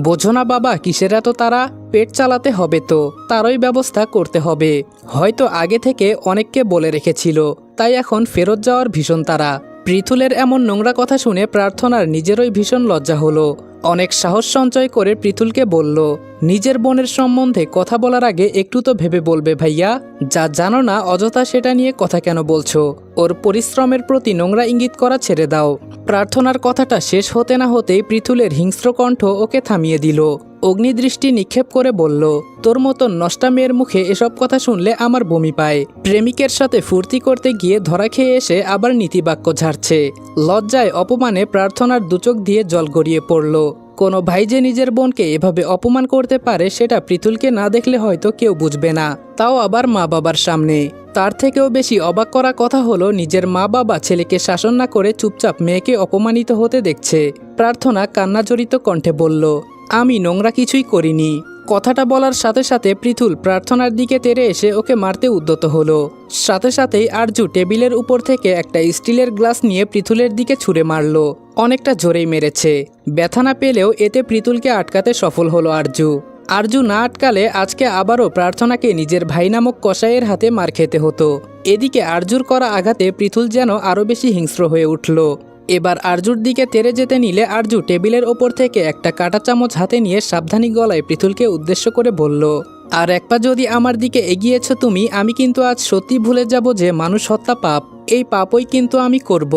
Speaker 1: বোঝো না বাবা কিসের এত তারা? পেট চালাতে হবে তো, তারই ব্যবস্থা করতে হবে। হয়তো আগে থেকে অনেককে বলে রেখেছিল, তাই এখন ফেরত যাওয়ার ভীষণ তারা। পৃথুলের এমন নোংরা কথা শুনে প্রার্থনার নিজেরই ভীষণ লজ্জা হলো। অনেক সাহস সঞ্চয় করে পৃথুলকে বলল, নিজের বোনের সম্বন্ধে কথা বলার আগে একটু তো ভেবে বলবে ভাইয়া। যা জানো না অযথা সেটা নিয়ে কথা কেন বলছো? ওর পরিশ্রমের প্রতি নোংরা ইঙ্গিত করা ছেড়ে দাও। প্রার্থনার কথাটা শেষ হতে না হতেই পৃথুলের হিংস্র কণ্ঠ ওকে থামিয়ে দিল। অগ্নিদৃষ্টি নিক্ষেপ করে বলল, তোর মতন নষ্টা মেয়ের মুখে এসব কথা শুনলে আমার বমি পায়। প্রেমিকের সাথে ফুর্তি করতে গিয়ে ধরা খেয়ে এসে আবার নীতিবাক্য ঝাড়ছে। লজ্জায় অপমানে প্রার্থনার দুচোখ দিয়ে জল গড়িয়ে পড়ল। কোনো ভাই যে নিজের বোনকে এভাবে অপমান করতে পারে সেটা পৃথুলকে না দেখলে হয়তো কেউ বুঝবে না, তাও আবার মা বাবার সামনে। তার থেকেও বেশি অবাক করা কথা হলো, নিজের মা বাবা ছেলেকে শাসন না করে চুপচাপ মেয়েকে অপমানিত হতে দেখছে। প্রার্থনা কান্নাজড়িত কণ্ঠে বলল, আমি নোংরা কিছুই করিনি। কথাটা বলার সাথে সাথে পৃথুল প্রার্থনার দিকে তেড়ে এসে ওকে মারতে উদ্যত হলো। সাথে সাথেই আরজু টেবিলের উপর থেকে একটা স্টিলের গ্লাস নিয়ে পৃথুলের দিকে ছুঁড়ে মারল। অনেকটা জোরেই মেরেছে। ব্যথা না পেলেও এতে পৃথুলকে আটকাতে সফল হলো আরজু। আরজু না আটকালে আজকে আবারও প্রার্থনাকে নিজের ভাই নামক কসাইয়ের হাতে মার খেতে হতো। এদিকে আরজুর করা আঘাতে পৃথুল যেন আরও বেশি হিংস্র হয়ে উঠল। এবার আরজুর দিকে তেড়ে যেতে নিলে আরজু টেবিলের ওপর থেকে একটা কাঁটা চামচ হাতে নিয়ে সাবধানী গলায় পৃথুলকে উদ্দেশ্য করে বলল, আর এক পা যদি আমার দিকে এগিয়েছ তুমি, আমি কিন্তু আজ সত্যি ভুলে যাব যে মানুষ হত্যা পাপ। এই পাপই কিন্তু আমি করব।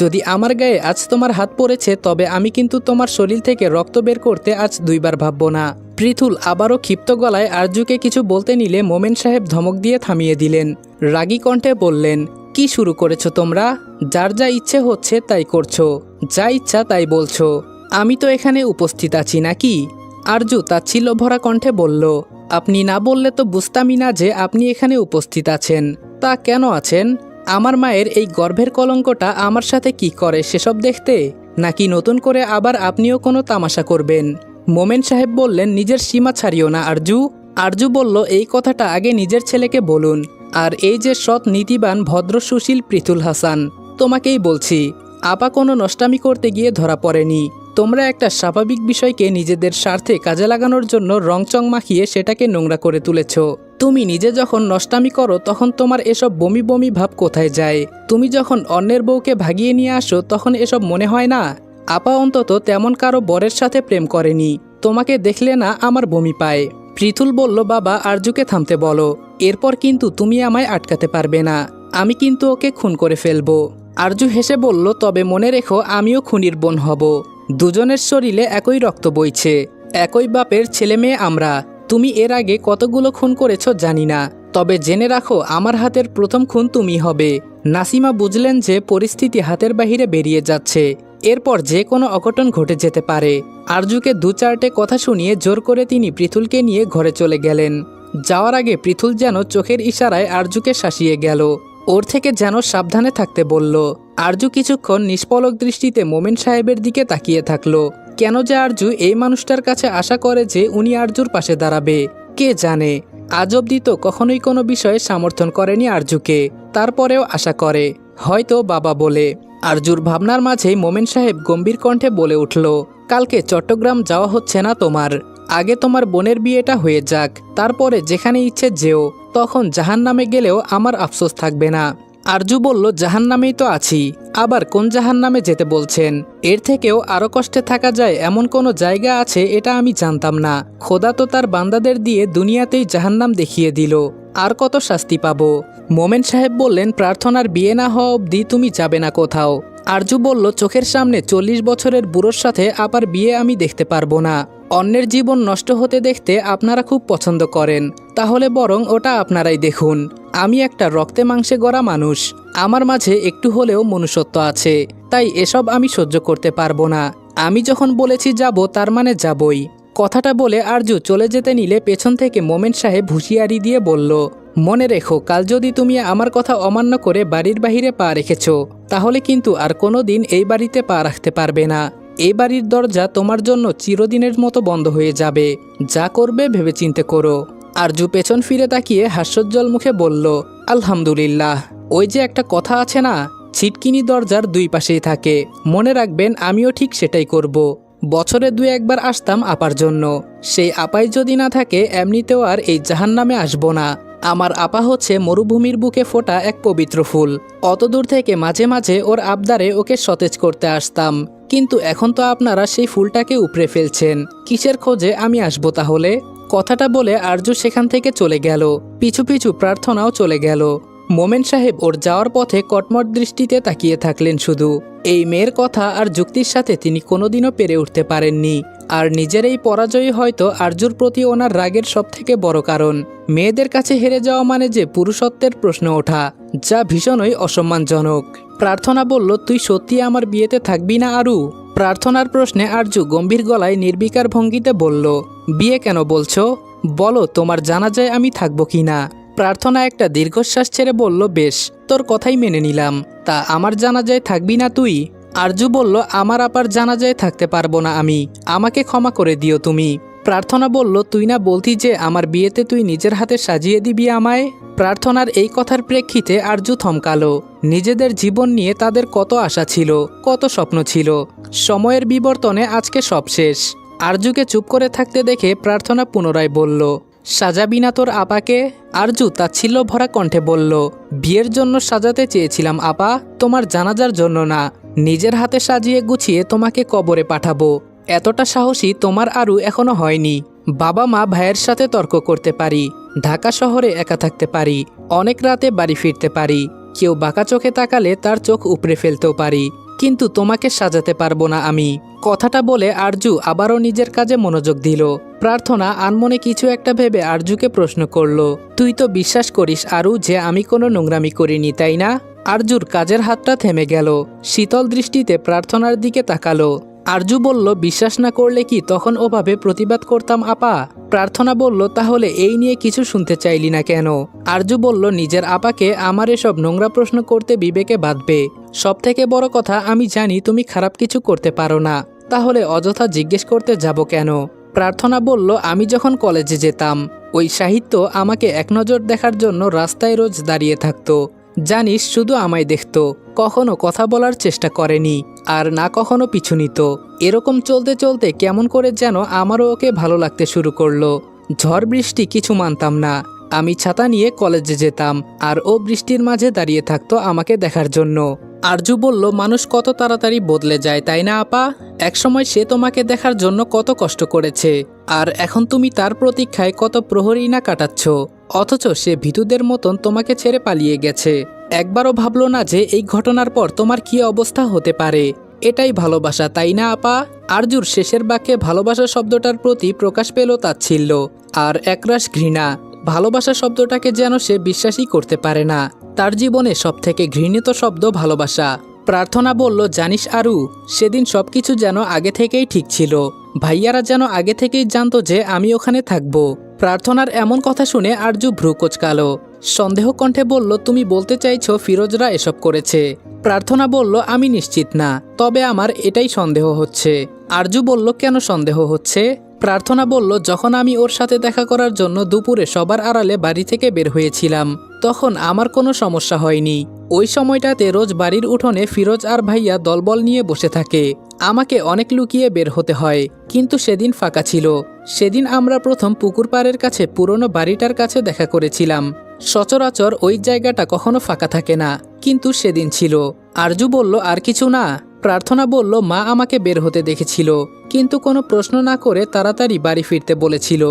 Speaker 1: যদি আমার গায়ে আজ তোমার হাত পড়েছে তবে আমি কিন্তু তোমার শরীর থেকে রক্ত বের করতে আজ 2 বার ভাববো না। পৃথুল আবারও ক্ষিপ্ত গলায় আরজুকে কিছু বলতে নিলে মোমেন সাহেব ধমক দিয়ে থামিয়ে দিলেন। রাগী কণ্ঠে বললেন, কি শুরু করেছো তোমরা? যার যা ইচ্ছে হচ্ছে তাই করছো, যা ইচ্ছা তাই বলছো। আমি তো এখানে উপস্থিত আছি নাকি? আরজু তাচ্ছিল্য ভরা কণ্ঠে বলল, আপনি না বললে তো বুঝতামই না যে আপনি এখানে উপস্থিত আছেন। তা কেন আছেন? আমার মায়ের এই গর্ভের কলঙ্কটা আমার সাথে কি করে সেসব দেখতে, নাকি নতুন করে আবার আপনিও কোনো তামাশা করবেন? মোমেন সাহেব বললেন, নিজের সীমা ছাড়িও না আরজু। আরজু বলল, এই কথাটা আগে নিজের ছেলেকে বলুন। আর এই যে সৎ নীতিবান ভদ্র সুশীল পৃথুল হাসান, তোমাকেই বলছি, আপা কোনো নষ্টামি করতে গিয়ে ধরা পড়েনি। তোমরা একটা স্বাভাবিক বিষয়কে নিজেদের স্বার্থে কাজে লাগানোর জন্য রংচং মাখিয়ে সেটাকে নোংরা করে তুলেছ। তুমি নিজে যখন নষ্টামি করো তখন তোমার এসব বমি বমি ভাব কোথায় যায়? তুমি যখন অন্যের বউকে ভাগিয়ে নিয়ে আসো তখন এসব মনে হয় না? আপা অন্তত তেমন কারো বরের সাথে প্রেম করেনি। তোমাকে দেখলে না আমার বমি পায়। পৃথুল বলল, বাবা আরজুকে থামতে বলো, এরপর কিন্তু তুমি আমায় আটকাতে পারবে না। আমি কিন্তু ওকে খুন করে ফেলবো। আরজু হেসে বলল, তবে মনে রেখো আমিও খুনির বোন হব। দুজনের শরীরে একই রক্ত বইছে, একই বাপের ছেলে মেয়ে আমরা। তুমি এর আগে কতগুলো খুন করেছ জানি না, তবে জেনে রাখো আমার হাতের প্রথম খুন তুমি হবে। নাসিমা বুঝলেন যে পরিস্থিতি হাতের বাহিরে বেরিয়ে যাচ্ছে, এরপর যে কোনো অঘটন ঘটে যেতে পারে। আরজুকে 2-4টে কথা শুনিয়ে জোর করে তিনি পৃথুলকে নিয়ে ঘরে চলে গেলেন। যাওয়ার আগে পৃথুল যেন চোখের ইশারায় আরজুকে শাসিয়ে গেল, ওর থেকে যেন সাবধানে থাকতে বলল। আরজু কিছুক্ষণ নিষ্পলক দৃষ্টিতে মোমেন সাহেবের দিকে তাকিয়ে থাকলো। কেন যে আরজু এই মানুষটার কাছে আশা করে যে উনি আরজুর পাশে দাঁড়াবে, কে জানে। আজ অবধি তো কখনোই কোনো বিষয়ে সমর্থন করেনি আরজুকে, তারপরেও আশা করে হয়তো বাবা বলে। আরজুর ভাবনার মাঝেই মোমেন সাহেব গম্ভীর কণ্ঠে বলে উঠল, কালকে চট্টগ্রাম যাওয়া হচ্ছে না তোমার। আগে তোমার বোনের বিয়েটা হয়ে যাক, তারপরে যেখানে ইচ্ছে যেও। তখন জাহান্নামে গেলেও আমার আফসোস থাকবে না। আরজু বলল, জাহান্নামেই তো আছি, আবার কোন জাহান্নামে যেতে বলছেন? এর থেকেও আরও কষ্টে থাকা যায় এমন কোনো জায়গা আছে এটা আমি জানতাম না। খোদা তো তার বান্দাদের দিয়ে দুনিয়াতেই জাহান্নাম দেখিয়ে দিল, আর কত শাস্তি পাবো? মোমেন সাহেব বললেন, প্রার্থনার বিয়ে না হওয়া অবধি তুমি যাবে না কোথাও। আরজু বলল, চোখের সামনে 40 বছরের বুড়োর সাথে আবার বিয়ে আমি দেখতে পারবো না। অন্যের জীবন নষ্ট হতে দেখতে আপনারা খুব পছন্দ করেন, তাহলে বরং ওটা আপনারাই দেখুন। আমি একটা রক্তে মাংসে গড়া মানুষ, আমার মাঝে একটু হলেও মনুষ্যত্ব আছে, তাই এসব আমি সহ্য করতে পারবো না। আমি যখন বলেছি যাব, তার মানে যাবই। কথাটা বলে আরজু চলে যেতে নিলে পেছন থেকে মোমেন সাহেব হুঁশিয়ারি দিয়ে বলল, মনে রেখো, কাল যদি তুমি আমার কথা অমান্য করে বাড়ির বাহিরে পা রেখেছ, তাহলে কিন্তু আর কোনো দিন এই বাড়িতে পা রাখতে পারবে না। এই বাড়ির দরজা তোমার জন্য চিরদিনের মতো বন্ধ হয়ে যাবে। যা করবে ভেবেচিন্তে করো। আরজু পেছন ফিরে তাকিয়ে হাস্যোজ্জ্বল মুখে বলল, আলহামদুলিল্লাহ। ওই যে একটা কথা আছে না, ছিটকিনি দরজার দুই পাশেই থাকে। মনে রাখবেন, আমিও ঠিক সেটাই করব। বছরে 2-1 বার আসতাম আপার জন্য, সেই আপাই যদি না থাকে এমনিতেও আর এই জাহান্নামে আসবো না। আমার আপা হচ্ছে মরুভূমির বুকে ফোটা এক পবিত্র ফুল। অত দূর থেকে মাঝে মাঝে ওর আবদারে ওকে সতেজ করতে আসতাম, কিন্তু এখন তো আপনারা সেই ফুলটাকে উপড়ে ফেলছেন। কিসের খোঁজে আমি আসবো তাহলে? কথাটা বলে আরজু সেখান থেকে চলে গেল, পিছু পিছু প্রার্থনাও চলে গেল। মোমেন সাহেব ওর যাওয়ার পথে কটমট দৃষ্টিতে তাকিয়ে থাকলেন শুধু। এই মেয়ের কথা আর যুক্তির সাথে তিনি কোনোদিনও পেরে উঠতে পারেননি, আর নিজের এই পরাজয়ই হয়তো আরজুর প্রতি ওনার রাগের সবথেকে বড় কারণ। মেয়েদের কাছে হেরে যাওয়া মানে যে পুরুষত্বের প্রশ্ন ওঠা, যা ভীষণই অসম্মানজনক। প্রার্থনা বলল, তুই সত্যি আমার বিয়েতে থাকবি না আরু? প্রার্থনার প্রশ্নে আরজু গম্ভীর গলায় নির্বিকার ভঙ্গিতে বলল, বিয়ে কেন বলছো? বলো তোমার জানাজায় আমি থাকবো কি না? প্রার্থনা একটা দীর্ঘশ্বাস ছেড়ে বলল, বেশ, তোর কথাই মেনে নিলাম। তা আমার জানাজায় থাকবি না তুই? আরজু বলল, আমার আপার জানাজায় থাকতে পারবো না আমি, আমাকে ক্ষমা করে দিও তুমি। প্রার্থনা বলল, তুই না বলতি যে আমার বিয়েতে তুই নিজের হাতে সাজিয়ে দিবি আমায়? প্রার্থনার এই কথার প্রেক্ষিতে আরজু থমকালো। নিজেদের জীবন নিয়ে তাদের কত আশা ছিল, কত স্বপ্ন ছিল, সময়ের বিবর্তনে আজকে সব শেষ। আরজুকে চুপ করে থাকতে দেখে প্রার্থনা পুনরায় বলল, সাজাবি না তোর আপাকে? আরজু তাচ্ছিল্য ভরা কণ্ঠে বলল, বিয়ের জন্য সাজাতে চেয়েছিলাম আপা, তোমার জানাজার জন্য না। নিজের হাতে সাজিয়ে গুছিয়ে তোমাকে কবরে পাঠাবো, এতটা সাহসী তোমার আরু এখনো হয়নি। বাবা মা ভাইয়ের সাথে তর্ক করতে পারি, ঢাকা শহরে একা থাকতে পারি, অনেক রাতে বাড়ি ফিরতে পারি, কেউ বাঁকা চোখে তাকালে তার চোখ উপড়ে ফেলতেও পারি, কিন্তু তোমাকে সাজাতে পারবো না আমি। কথাটা বলে আরজু আবারও নিজের কাজে মনোযোগ দিল। প্রার্থনা আনমনে কিছু একটা ভেবে আরজুকে প্রশ্ন করল, তুই তো বিশ্বাস করিস আরু যে আমি কোনো নোংরামি করিনি, তাই না? আরজুর কাজের হাতটা থেমে গেল, শীতল দৃষ্টিতে প্রার্থনার দিকে তাকালো। আরজু বলল, বিশ্বাস না করলে কি তখন ওভাবে প্রতিবাদ করতাম আপা? প্রার্থনা বলল, তাহলে এই নিয়ে কিছু শুনতে চাইলি না কেন? আরজু বলল, নিজের আপাকে আমার এসব নোংরা প্রশ্ন করতে বিবেকে বাঁধবে। সবথেকে বড় কথা, আমি জানি তুমি খারাপ কিছু করতে পারো না, তাহলে অযথা জিজ্ঞেস করতে যাব কেন? প্রার্থনা বলল, আমি যখন কলেজে যেতাম, ওই সাহিত্য আমাকে এক নজর দেখার জন্য রাস্তায় রোজ দাঁড়িয়ে থাকতো। জানিস, শুধু আমায় দেখত, কখনো কথা বলার চেষ্টা করেনি, আর না কখনো পিছু নিত। এরকম চলতে চলতে কেমন করে যেন আমারও ওকে ভালো লাগতে শুরু করলো। ঝড় বৃষ্টি কিছু মানতাম না, আমি ছাতা নিয়ে কলেজে যেতাম, আর ও বৃষ্টির মাঝে দাঁড়িয়ে থাকতো আমাকে দেখার জন্য। আরজু বলল, মানুষ কত তাড়াতাড়ি বদলে যায়, তাই না আপা? একসময় সে তোমাকে দেখার জন্য কত কষ্ট করেছে, আর এখন তুমি তার প্রতীক্ষায় কত প্রহরী না কাটাচ্ছ, অথচ সে ভীতুদের মতন তোমাকে ছেড়ে পালিয়ে গেছে। একবারও ভাবলো না যে এই ঘটনার পর তোমার কি অবস্থা হতে পারে? এটাই ভালোবাসা, তাই না আপা? আরজুর শেষের বাক্যে ভালোবাসা শব্দটার প্রতি প্রকাশ পেল তাচ্ছিল্য আর একরাশ ঘৃণা। ভালোবাসা শব্দটাকে যেন সে বিশ্বাসই করতে পারে না। তার জীবনে সবথেকে ঘৃণিত শব্দ ভালোবাসা। প্রার্থনা বলল, জানিস আরু, সেদিন সবকিছু যেন আগে থেকেই ঠিক ছিল। ভাইয়ারা যেন আগে থেকেই জানতো যে আমি ওখানে থাকব। প্রার্থনার এমন কথা শুনে আরজু ভ্রু কোঁচকালো। সন্দেহ কণ্ঠে বলল, তুমি বলতে চাইছো ফিরোজরা এসব করেছে? প্রার্থনা বলল, আমি নিশ্চিত না, তবে আমার এটাই সন্দেহ হচ্ছে। আরজু বলল, কেন সন্দেহ হচ্ছে? প্রার্থনা বলল, যখন আমি ওর সাথে দেখা করার জন্য দুপুরে সবার আড়ালে বাড়ি থেকে বের হয়েছিলাম তখন আমার কোনো সমস্যা হয়নি। ওই সময়টাতে রোজ বাড়ির উঠোনে ফিরোজ আর ভাইয়া দলবল নিয়ে বসে থাকে। আমাকে অনেক লুকিয়ে বের হতে হয়, কিন্তু সেদিন ফাঁকা ছিল। সেদিন আমরা প্রথম পুকুর পাড়ের কাছে পুরনো বাড়িটার কাছে দেখা করেছিলাম। সচরাচর ওই জায়গাটা কখনো ফাঁকা থাকে না, কিন্তু সেদিন ছিল। আরজু বলল, আর কিছু না? প্রার্থনা বলল, মা আমাকে বের হতে দেখেছিল, কিন্তু কোনো প্রশ্ন না করে তাড়াতাড়ি বাড়ি ফিরতে বলেছিল।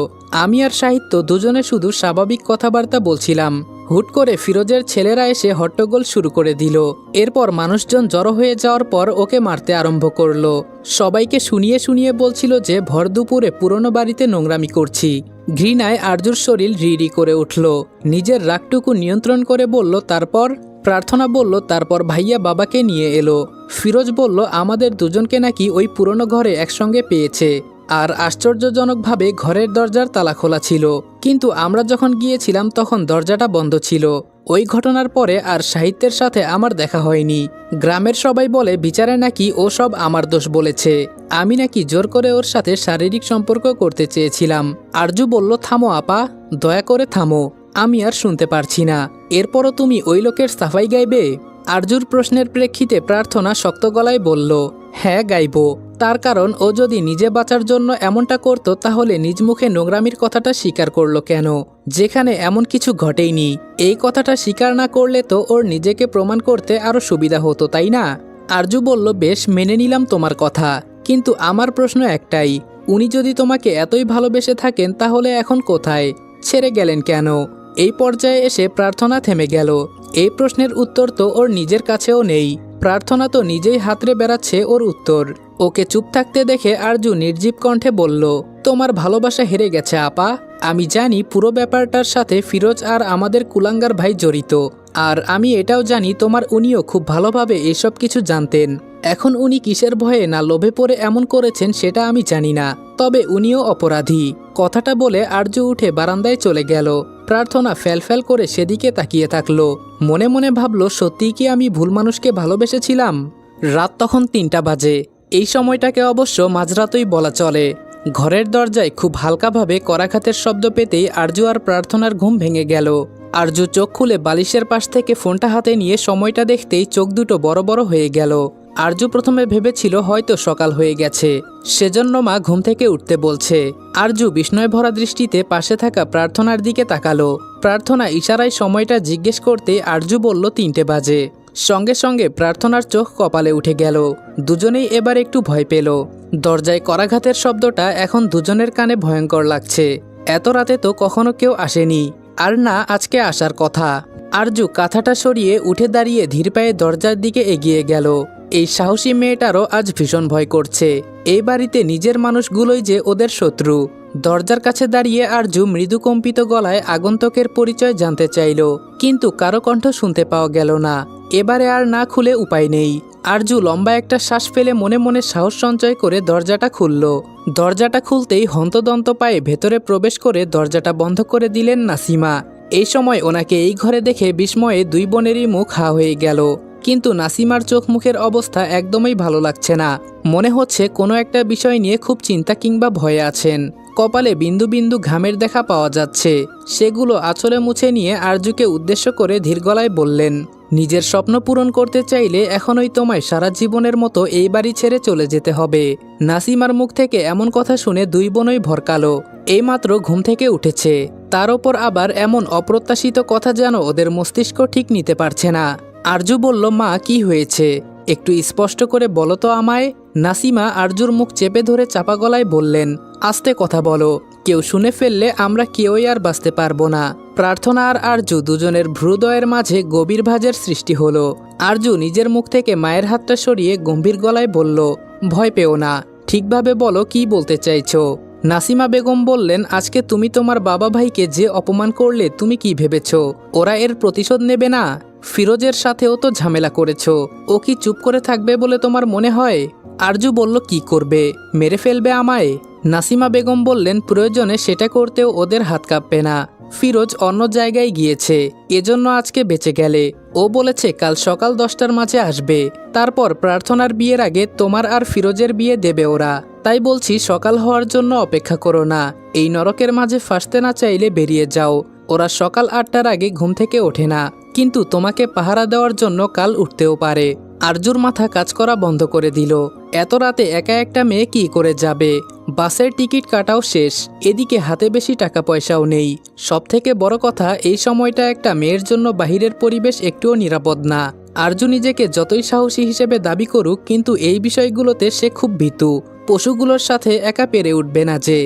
Speaker 1: আমি আর সাহিত্য দুজনে শুধু স্বাভাবিক কথাবার্তা বলছিলাম। হুট করে ফিরোজের ছেলেরা এসে হট্টগোল শুরু করে দিল। এরপর মানুষজন জড়ো হয়ে যাওয়ার পর ওকে মারতে আরম্ভ করলো। সবাইকে শুনিয়ে শুনিয়ে বলছিল যে ভর দুপুরে পুরনো বাড়িতে নোংরামি করছি। ঘৃণায় আরজুর শরীর রিরি করে উঠল। নিজের রাগটুকু নিয়ন্ত্রণ করে বলল, তারপর? প্রার্থনা বলল, তারপর ভাইয়া বাবাকে নিয়ে এলো। ফিরোজ বলল, আমাদের দুজনকে নাকি ওই পুরনো ঘরে একসঙ্গে পেয়েছে। আর আশ্চর্যজনকভাবে ঘরের দরজার তালা খোলা ছিল, কিন্তু আমরা যখন গিয়েছিলাম তখন দরজাটা বন্ধ ছিল। ওই ঘটনার পরে আর সাহিত্যের সাথে আমার দেখা হয়নি। গ্রামের সবাই বলে বিচারে নাকি ও সব আমার দোষ বলেছে। আমি নাকি জোর করে ওর সাথে শারীরিক সম্পর্ক করতে চেয়েছিলাম। আরজু বলল, থামো আপা, দয়া করে থামো, আমি আর শুনতে পারছি না। এরপরও তুমি ওই লোকের সাফাই গাইবে? আরজুর প্রশ্নের প্রেক্ষিতে প্রার্থনা শক্ত গলায় বলল, হ্যাঁ গাইব। তার কারণ ও যদি নিজে বাঁচার জন্য এমনটা করত তাহলে নিজ মুখে নোংরামির কথাটা স্বীকার করলো কেন, যেখানে এমন কিছু ঘটেইনি? এই কথাটা স্বীকার না করলে তো ওর নিজেকে প্রমাণ করতে আরো সুবিধা হতো, তাই না? আরজু বলল, বেশ, মেনে নিলাম তোমার কথা, কিন্তু আমার প্রশ্ন একটাই, উনি যদি তোমাকে এতই ভালোবেসে থাকেন তাহলে এখন কোথায়? ছেড়ে গেলেন কেন? এই পর্যায়ে এসে প্রার্থনা থেমে গেল। এই প্রশ্নের উত্তর তো ওর নিজের কাছেও নেই। প্রার্থনা তো নিজেই হাতড়ে বেড়াচ্ছে ওর উত্তর। ওকে চুপ থাকতে দেখে আরজু নির্জীব কণ্ঠে বলল, তোমার ভালোবাসা হেরে গেছে আপা। আমি জানি পুরো ব্যাপারটার সাথে ফিরোজ আর আমাদের কুলাঙ্গার ভাই জড়িত। আর আমি এটাও জানি তোমার উনিও খুব ভালোভাবে এসব কিছু জানতেন। এখন উনি কিসের ভয়ে না লোভে পড়ে এমন করেছেন সেটা আমি জানি না, তবে উনিও অপরাধী। কথাটা বলে আরজু উঠে বারান্দায় চলে গেল। প্রার্থনা ফ্যালফ্যাল করে সেদিকে তাকিয়ে থাকলো। মনে মনে ভাবল, সত্যিই কি আমি ভুল মানুষকে ভালোবেসেছিলাম? রাত তখন ৩টা বাজে। এই সময়টাকে অবশ্য মাঝরাতই বলা চলে। ঘরের দরজায় খুব হালকাভাবে করাঘাতের শব্দ পেতেই আরজু আর প্রার্থনার ঘুম ভেঙে গেল। আরজু চোখ খুলে বালিশের পাশ থেকে ফোনটা হাতে নিয়ে সময়টা দেখতেই চোখ দুটো বড় বড় হয়ে গেল। আরজু প্রথমে ভেবেছিল হয়তো সকাল হয়ে গেছে, সেজন্য মা ঘুম থেকে উঠতে বলছে। আরজু বিস্ময় ভরা দৃষ্টিতে পাশে থাকা প্রার্থনার দিকে তাকালো। প্রার্থনা ইশারায় সময়টা জিজ্ঞেস করতে আরজু বলল ৩টে বাজে। সঙ্গে সঙ্গে প্রার্থনার চোখ কপালে উঠে গেল। দুজনেই এবার একটু ভয় পেল। দরজায় করাঘাতের শব্দটা এখন দুজনের কানে ভয়ঙ্কর লাগছে। এত রাতে তো কখনো কেউ আসেনি, আর না আজকে আসার কথা। আরজু কাঁথাটা সরিয়ে উঠে দাঁড়িয়ে ধীর পায়ে দরজার দিকে এগিয়ে গেল। এই সাহসী মেয়েটারও আজ ভীষণ ভয় করছে। এই বাড়িতে নিজের মানুষগুলোই যে ওদের শত্রু। দরজার কাছে দাঁড়িয়ে আরজু মৃদু কম্পিত গলায় আগন্তুকের পরিচয় জানতে চাইল, কিন্তু কারো কণ্ঠ শুনতে পাওয়া গেল না। এবারে আর না খুলে উপায় নেই। আরজু লম্বা একটা শ্বাস ফেলে মনে মনে সাহস সঞ্চয় করে দরজাটা খুলল। দরজাটা খুলতেই হন্তদন্ত পায়ে ভেতরে প্রবেশ করে দরজাটা বন্ধ করে দিলেন নাসিমা। এই সময় ওনাকে এই ঘরে দেখে বিস্ময়ে দুই বোনেরই মুখ হা হয়ে গেল। কিন্তু নাসিমার চোখ মুখের অবস্থা একদমই ভালো লাগছে না। মনে হচ্ছে কোনো একটা বিষয় নিয়ে খুব চিন্তা কিংবা ভয়ে আছেন। কপালে বিন্দু বিন্দু ঘামের দেখা পাওয়া যাচ্ছে। সেগুলো আঁচলে মুছে নিয়ে আরজুকে উদ্দেশ্য করে ধীর গলায় বললেন, নিজের স্বপ্ন পূরণ করতে চাইলে এখনই তোমায় সারা জীবনের মতো এই বাড়ি ছেড়ে চলে যেতে হবে। নাসিমার মুখ থেকে এমন কথা শুনে দুই বোনই ভরকালো। এইমাত্র ঘুম থেকে উঠেছে, তার ওপর আবার এমন অপ্রত্যাশিত কথা যেন ওদের মস্তিষ্ক ঠিক নিতে পারছে না। আরজু বলল, মা কি হয়েছে? একটু স্পষ্ট করে বলো তো আমায়। নাসিমা আরজুর মুখ চেপে ধরে চাপা গলায় বললেন, আস্তে কথা বলো, কেউ শুনে ফেললে আমরা কেউই আর বাঁচতে পারবো না। প্রার্থনা আর আরজু দুজনের ভ্রুদয়ের মাঝে গভীর ভাঁজের সৃষ্টি হলো। আরজু নিজের মুখ থেকে মায়ের হাতটা সরিয়ে গম্ভীর গলায় বলল, ভয় পেও না, ঠিকভাবে বলো কি বলতে চাইছো। নাসিমা বেগম বললেন, আজকে তুমি তোমার বাবা ভাইকে যে অপমান করলে তুমি কি ভেবেছ ওরা এর প্রতিশোধ নেবে না? ফিরোজের সাথেও তো ঝামেলা করেছ, ও কি চুপ করে থাকবে বলে তোমার মনে হয়? আরজু বলল, কি করবে, মেরে ফেলবে আমায়? নাসিমা বেগম বললেন, প্রয়োজনে সেটা করতেও ওদের হাত কাঁপবে না। ফিরোজ অন্য জায়গায় গিয়েছে, এজন্য আজকে বেঁচে গেলে। ও বলেছে কাল সকাল 10টার মাঝে আসবে, তারপর প্রার্থনার বিয়ের আগে তোমার আর ফিরোজের বিয়ে দেবে ওরা। তাই বলছি সকাল হওয়ার জন্য অপেক্ষা করো না, এই নরকের মাঝে ফাঁসতে না চাইলে বেরিয়ে যাও। ওরা সকাল 8টার আগে ঘুম থেকে ওঠে না, কিন্তু তোমাকে পাহারা দেওয়ার জন্য কাল উঠতেও পারে। আরজুর মাথা কাজ করা বন্ধ করে দিল। এত রাতে একা একটা মেয়ে কি করে যাবে? বাসের টিকিট কাটাও শেষ, এদিকে হাতে বেশি টাকা পয়সাও নেই। সবথেকে বড় কথা, এই সময়টা একটা মেয়ের জন্য বাহিরের পরিবেশ একটুও নিরাপদ না। আরজু নিজেকে যতই সাহসী হিসেবে দাবি করুক, কিন্তু এই বিষয়গুলোতে সে খুব ভীতু। পশুগুলোর সাথে একা পেরে উঠবে না যে।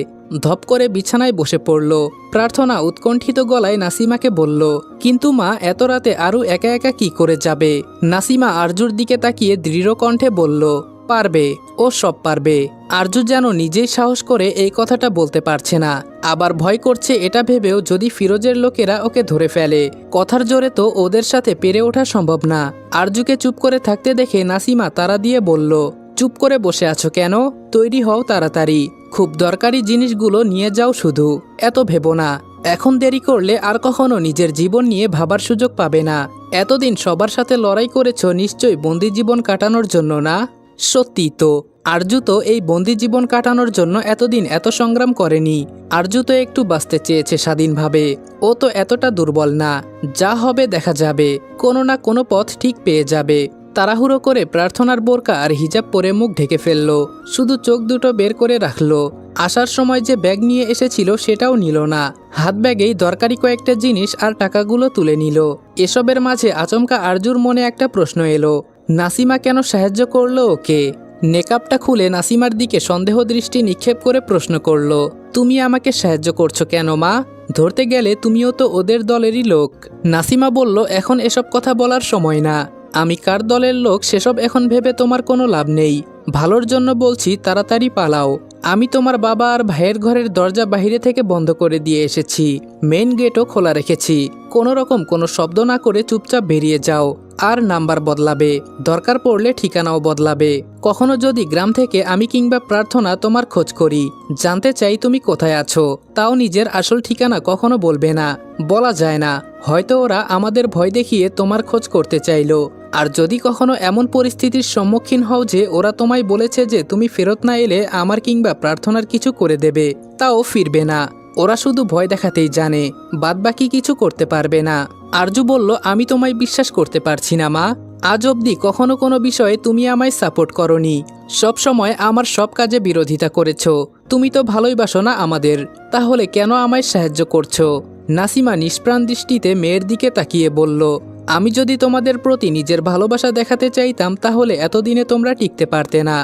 Speaker 1: ধপ করে বিছানায় বসে পড়ল। প্রার্থনা উৎকণ্ঠিত গলায় নাসিমাকে বলল, কিন্তু মা, এত রাতে আরু একা একা কি করে যাবে? নাসিমা আরজুর দিকে তাকিয়ে দৃঢ় কণ্ঠে বলল, পারবে, ও সব পারবে। আরজু যেন নিজেই সাহস করে এই কথাটা বলতে পারছে না, আবার ভয় করছে এটা ভেবেও যদি ফিরোজের লোকেরা ওকে ধরে ফেলে। কথার জোরে তো ওদের সাথে পেরে ওঠা সম্ভব না। আরজুকে চুপ করে থাকতে দেখে নাসিমা তাড়া দিয়ে বলল, চুপ করে বসে আছো কেন? তৈরি হও তাড়াতাড়ি, খুব দরকারি জিনিসগুলো নিয়ে যাও, শুধু এত ভেবো না। এখন দেরি করলে আর কখনো নিজের জীবন নিয়ে ভাবার সুযোগ পাবে না। এতদিন সবার সাথে লড়াই করেছো, নিশ্চয়ই বন্দি জীবন কাটানোর জন্য না? সত্যি তো, আরজু তো এই বন্দি জীবন কাটানোর জন্য এতদিন এত সংগ্রাম করেনি। আরজু তো একটু বাঁচতে চেয়েছে স্বাধীনভাবে। ও তো এতটা দুর্বল না, যা হবে দেখা যাবে, কোনো না কোনো পথ ঠিক পেয়ে যাবে। তাড়াহুড়ো করে প্রার্থনার বোরকা আর হিজাব পরে মুখ ঢেকে ফেলল, শুধু চোখ দুটো বের করে রাখলো। আসার সময় যে ব্যাগ নিয়ে এসেছিল সেটাও নিল না, হাত ব্যাগেই দরকারি কয়েকটা জিনিস আর টাকাগুলো তুলে নিল। এসবের মাঝে আচমকা আরজুর মনে একটা প্রশ্ন এলো, নাসিমা কেন সাহায্য করলো ওকে? নেকাবটা খুলে নাসিমার দিকে সন্দেহ দৃষ্টি নিক্ষেপ করে প্রশ্ন করল, তুমি আমাকে সাহায্য করছো কেন মা? ধরতে গেলে তুমিও তো ওদের দলেরই লোক। নাসিমা বলল, এখন এসব কথা বলার সময় না। আমি কার দলের লোক সেসব এখন ভেবে তোমার কোনো লাভ নেই। ভালোর জন্য বলছি, তাড়াতাড়ি পালাও। আমি তোমার বাবা আর ভাইয়ের ঘরের দরজা বাইরে থেকে বন্ধ করে দিয়ে এসেছি, মেইন গেটও খোলা রেখেছি। কোনো রকম কোনো শব্দ না করে চুপচাপ বেরিয়ে যাও। আর নাম্বার বদলাবে, দরকার পড়লে ঠিকানাও বদলাবে। কখনো যদি গ্রাম থেকে আমি কিংবা প্রার্থনা তোমার খোঁজ করি, জানতে চাই তুমি কোথায় আছো, তাও নিজের আসল ঠিকানা কখনো বলবে না। বলা যায় না, হয়তো ওরা আমাদের ভয় দেখিয়ে তোমার খোঁজ করতে চাইলো। আর যদি কখনো এমন পরিস্থিতির সম্মুখীন হও যে ওরা তোমায় বলেছে যে তুমি ফেরত না এলে আমার কিংবা প্রার্থনার কিছু করে দেবে, তাও ফিরবে না। ওরা শুধু ভয় দেখাতেই জানে, বাদবাকি কিছু করতে পারবে না। আরজু বলল, আমি তোমায় বিশ্বাস করতে পারছি না মা। আজ অবধি কখনো কোনো বিষয়ে তুমি আমায় সাপোর্ট করনি, সব সময় আমার সব কাজে বিরোধিতা করেছো। তুমি তো ভালোই বাসো না আমাদের, তাহলে কেন আমায় সাহায্য করছো? নাসিমা নিষ্প্রাণ দৃষ্টিতে মেয়ের দিকে তাকিয়ে বলল, আমি যদি তোমাদের প্রতি নিজের ভালোবাসা দেখাতে চাইতাম তাহলে এতদিনে তোমরা টিকতে পারতে না।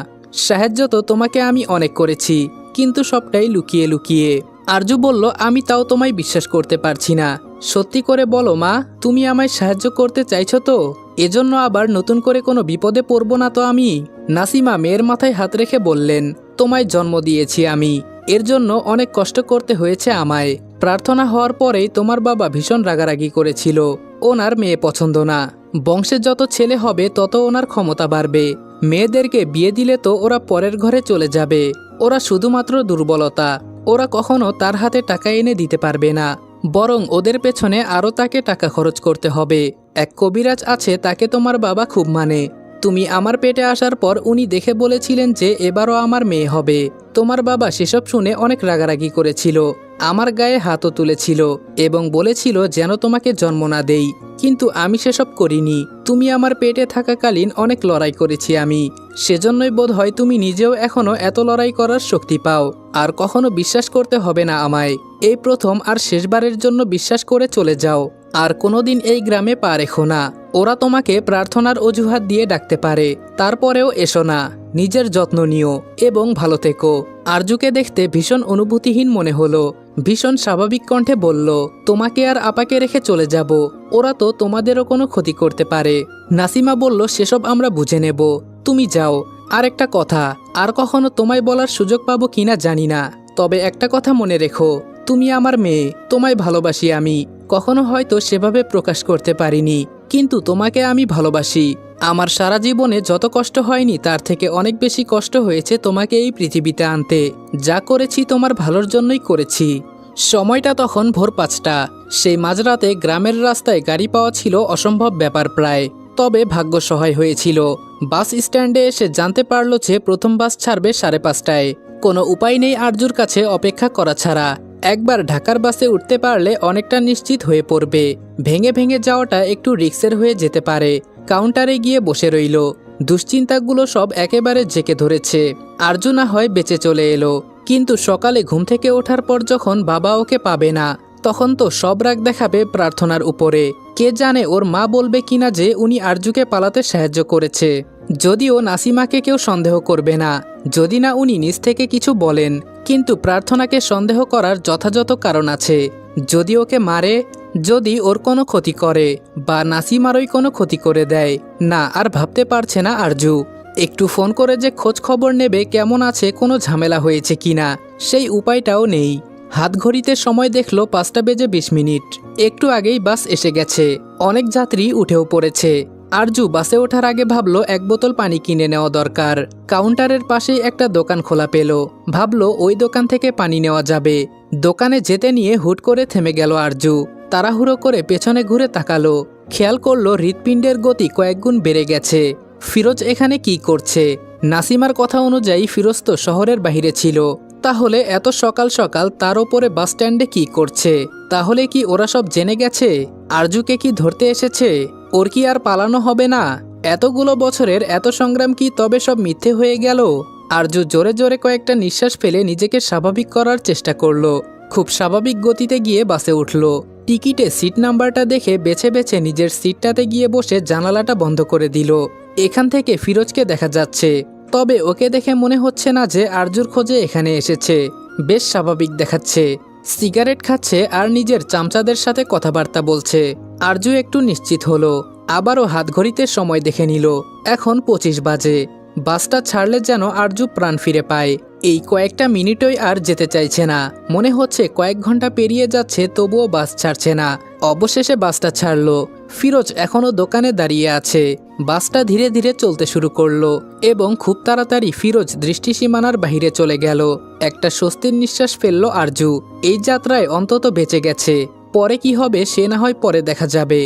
Speaker 1: সাহায্য তো তোমাকে আমি অনেক করেছি, কিন্তু সবটাই লুকিয়ে লুকিয়ে। আরজু বলল, আমি তাও তোমায় বিশ্বাস করতে পারছি না। সত্যি করে বলো মা, তুমি আমায় সাহায্য করতে চাইছো তো? এজন্য আবার নতুন করে কোনো বিপদে পড়ব না তো আমি? নাসিমা মেয়ের মাথায় হাত রেখে বললেন, তোমায় জন্ম দিয়েছি আমি, এর জন্য অনেক কষ্ট করতে হয়েছে আমায়। প্রার্থনা হওয়ার পরেই তোমার বাবা ভীষণ রাগারাগি করেছিল, ওনার মেয়ে পছন্দ না। বংশে যত ছেলে হবে তত ওনার ক্ষমতা বাড়বে। মেয়েদেরকে বিয়ে দিলে তো ওরা পরের ঘরে চলে যাবে। ওরা শুধুমাত্র দুর্বলতা, ওরা কখনো তার হাতে টাকা এনে দিতে পারবে না, বরং ওদের পেছনে আরও তাকে টাকা খরচ করতে হবে। এক কবিরাজ আছে, তাকে তোমার বাবা খুব মানে। তুমি আমার পেটে আসার পর উনি দেখে বলেছিলেন যে এবারও আমার মেয়ে হবে। তোমার বাবা সেসব শুনে অনেক রাগারাগি করেছিল, আমার গায়ে হাতও তুলেছিল এবং বলেছিল যেন তোমাকে জন্ম না দেই, কিন্তু আমি সেসব করিনি। তুমি আমার পেটে থাকাকালীন অনেক লড়াই করেছি আমি, সেজন্যই বোধ হয় তুমি নিজেও এখনো এত লড়াই করার শক্তি পাও। আর কখনো বিশ্বাস করতে হবে না আমায়, এই প্রথম আর শেষবারের জন্য বিশ্বাস করে চলে যাও। আর কোনোদিন এই গ্রামে পা রেখো না। ওরা তোমাকে প্রার্থনার অজুহাত দিয়ে ডাকতে পারে, তারপরেও এসো না। নিজের যত্ন নিও এবং ভালো থেকো। আরজুকে দেখতে ভীষণ অনুভূতিহীন মনে হলো। ভীষণ স্বাভাবিক কণ্ঠে বলল, তোমাকে আর আপাকে রেখে চলে যাব, ওরা তো তোমাদেরও কোনো ক্ষতি করতে পারে। নাসিমা বলল, সেসব আমরা বুঝে নেব, তুমি যাও। আর একটা কথা, আর কখনো তোমায় বলার সুযোগ পাবো কিনা জানি না, তবে একটা কথা মনে রেখো, তুমি আমার মেয়ে, তোমায় ভালোবাসি আমি। কখনো হয়তো সেভাবে প্রকাশ করতে পারিনি, কিন্তু তোমাকে আমি ভালোবাসি। আমার সারা জীবনে যত কষ্ট হয়নি তার থেকে অনেক বেশি কষ্ট হয়েছে তোমাকে এই পৃথিবীতে আনতে। যা করেছি তোমার ভালোর জন্যই করেছি। সময়টা তখন ভোর 5টা। সেই মাঝরাতে গ্রামের রাস্তায় গাড়ি পাওয়া ছিল অসম্ভব ব্যাপার প্রায়। তবে ভাগ্য সহায় হয়েছিল। বাস স্ট্যান্ডে এসে জানতে পারল যে প্রথম বাস ছাড়বে 5:30টায়। কোনো উপায় নেই আরজুর কাছে অপেক্ষা করা ছাড়া। একবার ঢাকার বাসে উঠতে পারলে অনেকটা নিশ্চিত হয়ে পড়বে। ভেঙে ভেঙে যাওয়াটা একটু রিস্কের হয়ে যেতে পারে। কাউন্টারে গিয়ে বসে রইল। দুশ্চিন্তাগুলো সব একেবারে জেঁকে ধরেছে। আরজু না হয় বেঁচে চলে এলো, কিন্তু সকালে ঘুম থেকে ওঠার পর যখন বাবা ওকে পাবে না, তখন তো সব রাগ দেখাবে প্রার্থনার উপরে। কে জানে ওর মা বলবে কিনা যে উনি আরজুকে পালাতে সাহায্য করেছে। যদিও নাসিমাকে কেউ সন্দেহ করবে না, যদি না উনি নিজ থেকে কিছু বলেন। কিন্তু প্রার্থনাকে সন্দেহ করার যথাযথ কারণ আছে। যদি ওকে মারে, যদি ওর কোনো ক্ষতি করে, বা নাসিমারই কোনো ক্ষতি করে দেয়, না আর ভাবতে পারছে না আরজু। একটু ফোন করে যে খোঁজ খবর নেবে কেমন আছে, কোনো ঝামেলা হয়েছে কিনা, সেই উপায়টাও নেই। হাত ঘড়িতে সময় দেখলো 5:20। একটু আগেই বাস এসে গেছে। অনেক যাত্রী উঠেও পড়েছে। আরজু বাসে ওঠার আগে ভাবলো 1 বোতল পানি কিনে নেওয়া দরকার। কাউন্টারের পাশেই একটা দোকান খোলা পেল। ভাবলো ওই দোকান থেকে পানি নেওয়া যাবে। দোকানে যেতে নিয়ে হুট করে থেমে গেল আরজু। তাড়াহুড়ো করে পেছনে ঘুরে তাকালো। খেয়াল করলো হৃৎপিণ্ডের গতি কয়েকগুণ বেড়ে গেছে। ফিরোজ এখানে কি করছে? নাসিমার কথা অনুযায়ী ফিরোজ তো শহরের বাইরে ছিল। তাহলে এত সকাল সকাল তার ওপরে বাস স্ট্যান্ডে কি করছে? তাহলে কি ওরা সব জেনে গেছে? আরজুকে কি ধরতে এসেছে? ওর কি আর পালানো হবে না? এতগুলো বছরের এত সংগ্রাম কি তবে সব মিথ্যে হয়ে গেল? আরজু জোরে জোরে কয়েকটা নিঃশ্বাস ফেলে নিজেকে স্বাভাবিক করার চেষ্টা করলো। খুব স্বাভাবিক গতিতে গিয়ে বাসে উঠল। টিকিটে সিট নাম্বারটা দেখে বেছে বেছে নিজের সিটটাতে গিয়ে বসে জানালাটা বন্ধ করে দিল। এখান থেকে ফিরোজকে দেখা যাচ্ছে, তবে ওকে দেখে মনে হচ্ছে না যে আরজুর খোঁজে এখানে এসেছে। বেশ স্বাভাবিক দেখাচ্ছে। সিগারেট খাচ্ছে আর নিজের চামচাদের সাথে কথাবার্তা বলছে। আরজু একটু নিশ্চিত হলো। আবারও হাত ঘড়িতে সময় দেখে নিল। এখন 25 বাজে। বাসটা ছাড়লে যেন আরজু প্রাণ ফিরে পায়। এই কয়েকটা মিনিটই আর যেতে চাইছে না। মনে হচ্ছে কয়েক ঘন্টা পেরিয়ে যাচ্ছে, তবুও বাস ছাড়ছে না। অবশেষে বাসটা ছাড়লো। ফিরোজ এখনো দোকানে দাঁড়িয়ে আছে। বাসটা ধীরে ধীরে চলতে শুরু করলো এবং খুব তাড়াতাড়ি ফিরোজ দৃষ্টিসীমানার বাহিরে চলে গেল। একটা স্বস্তির নিঃশ্বাস ফেললো আরজু। এই যাত্রায় অন্তত বেঁচে গেছে। পরে কি হবে সে না হয় পরে দেখা যাবে।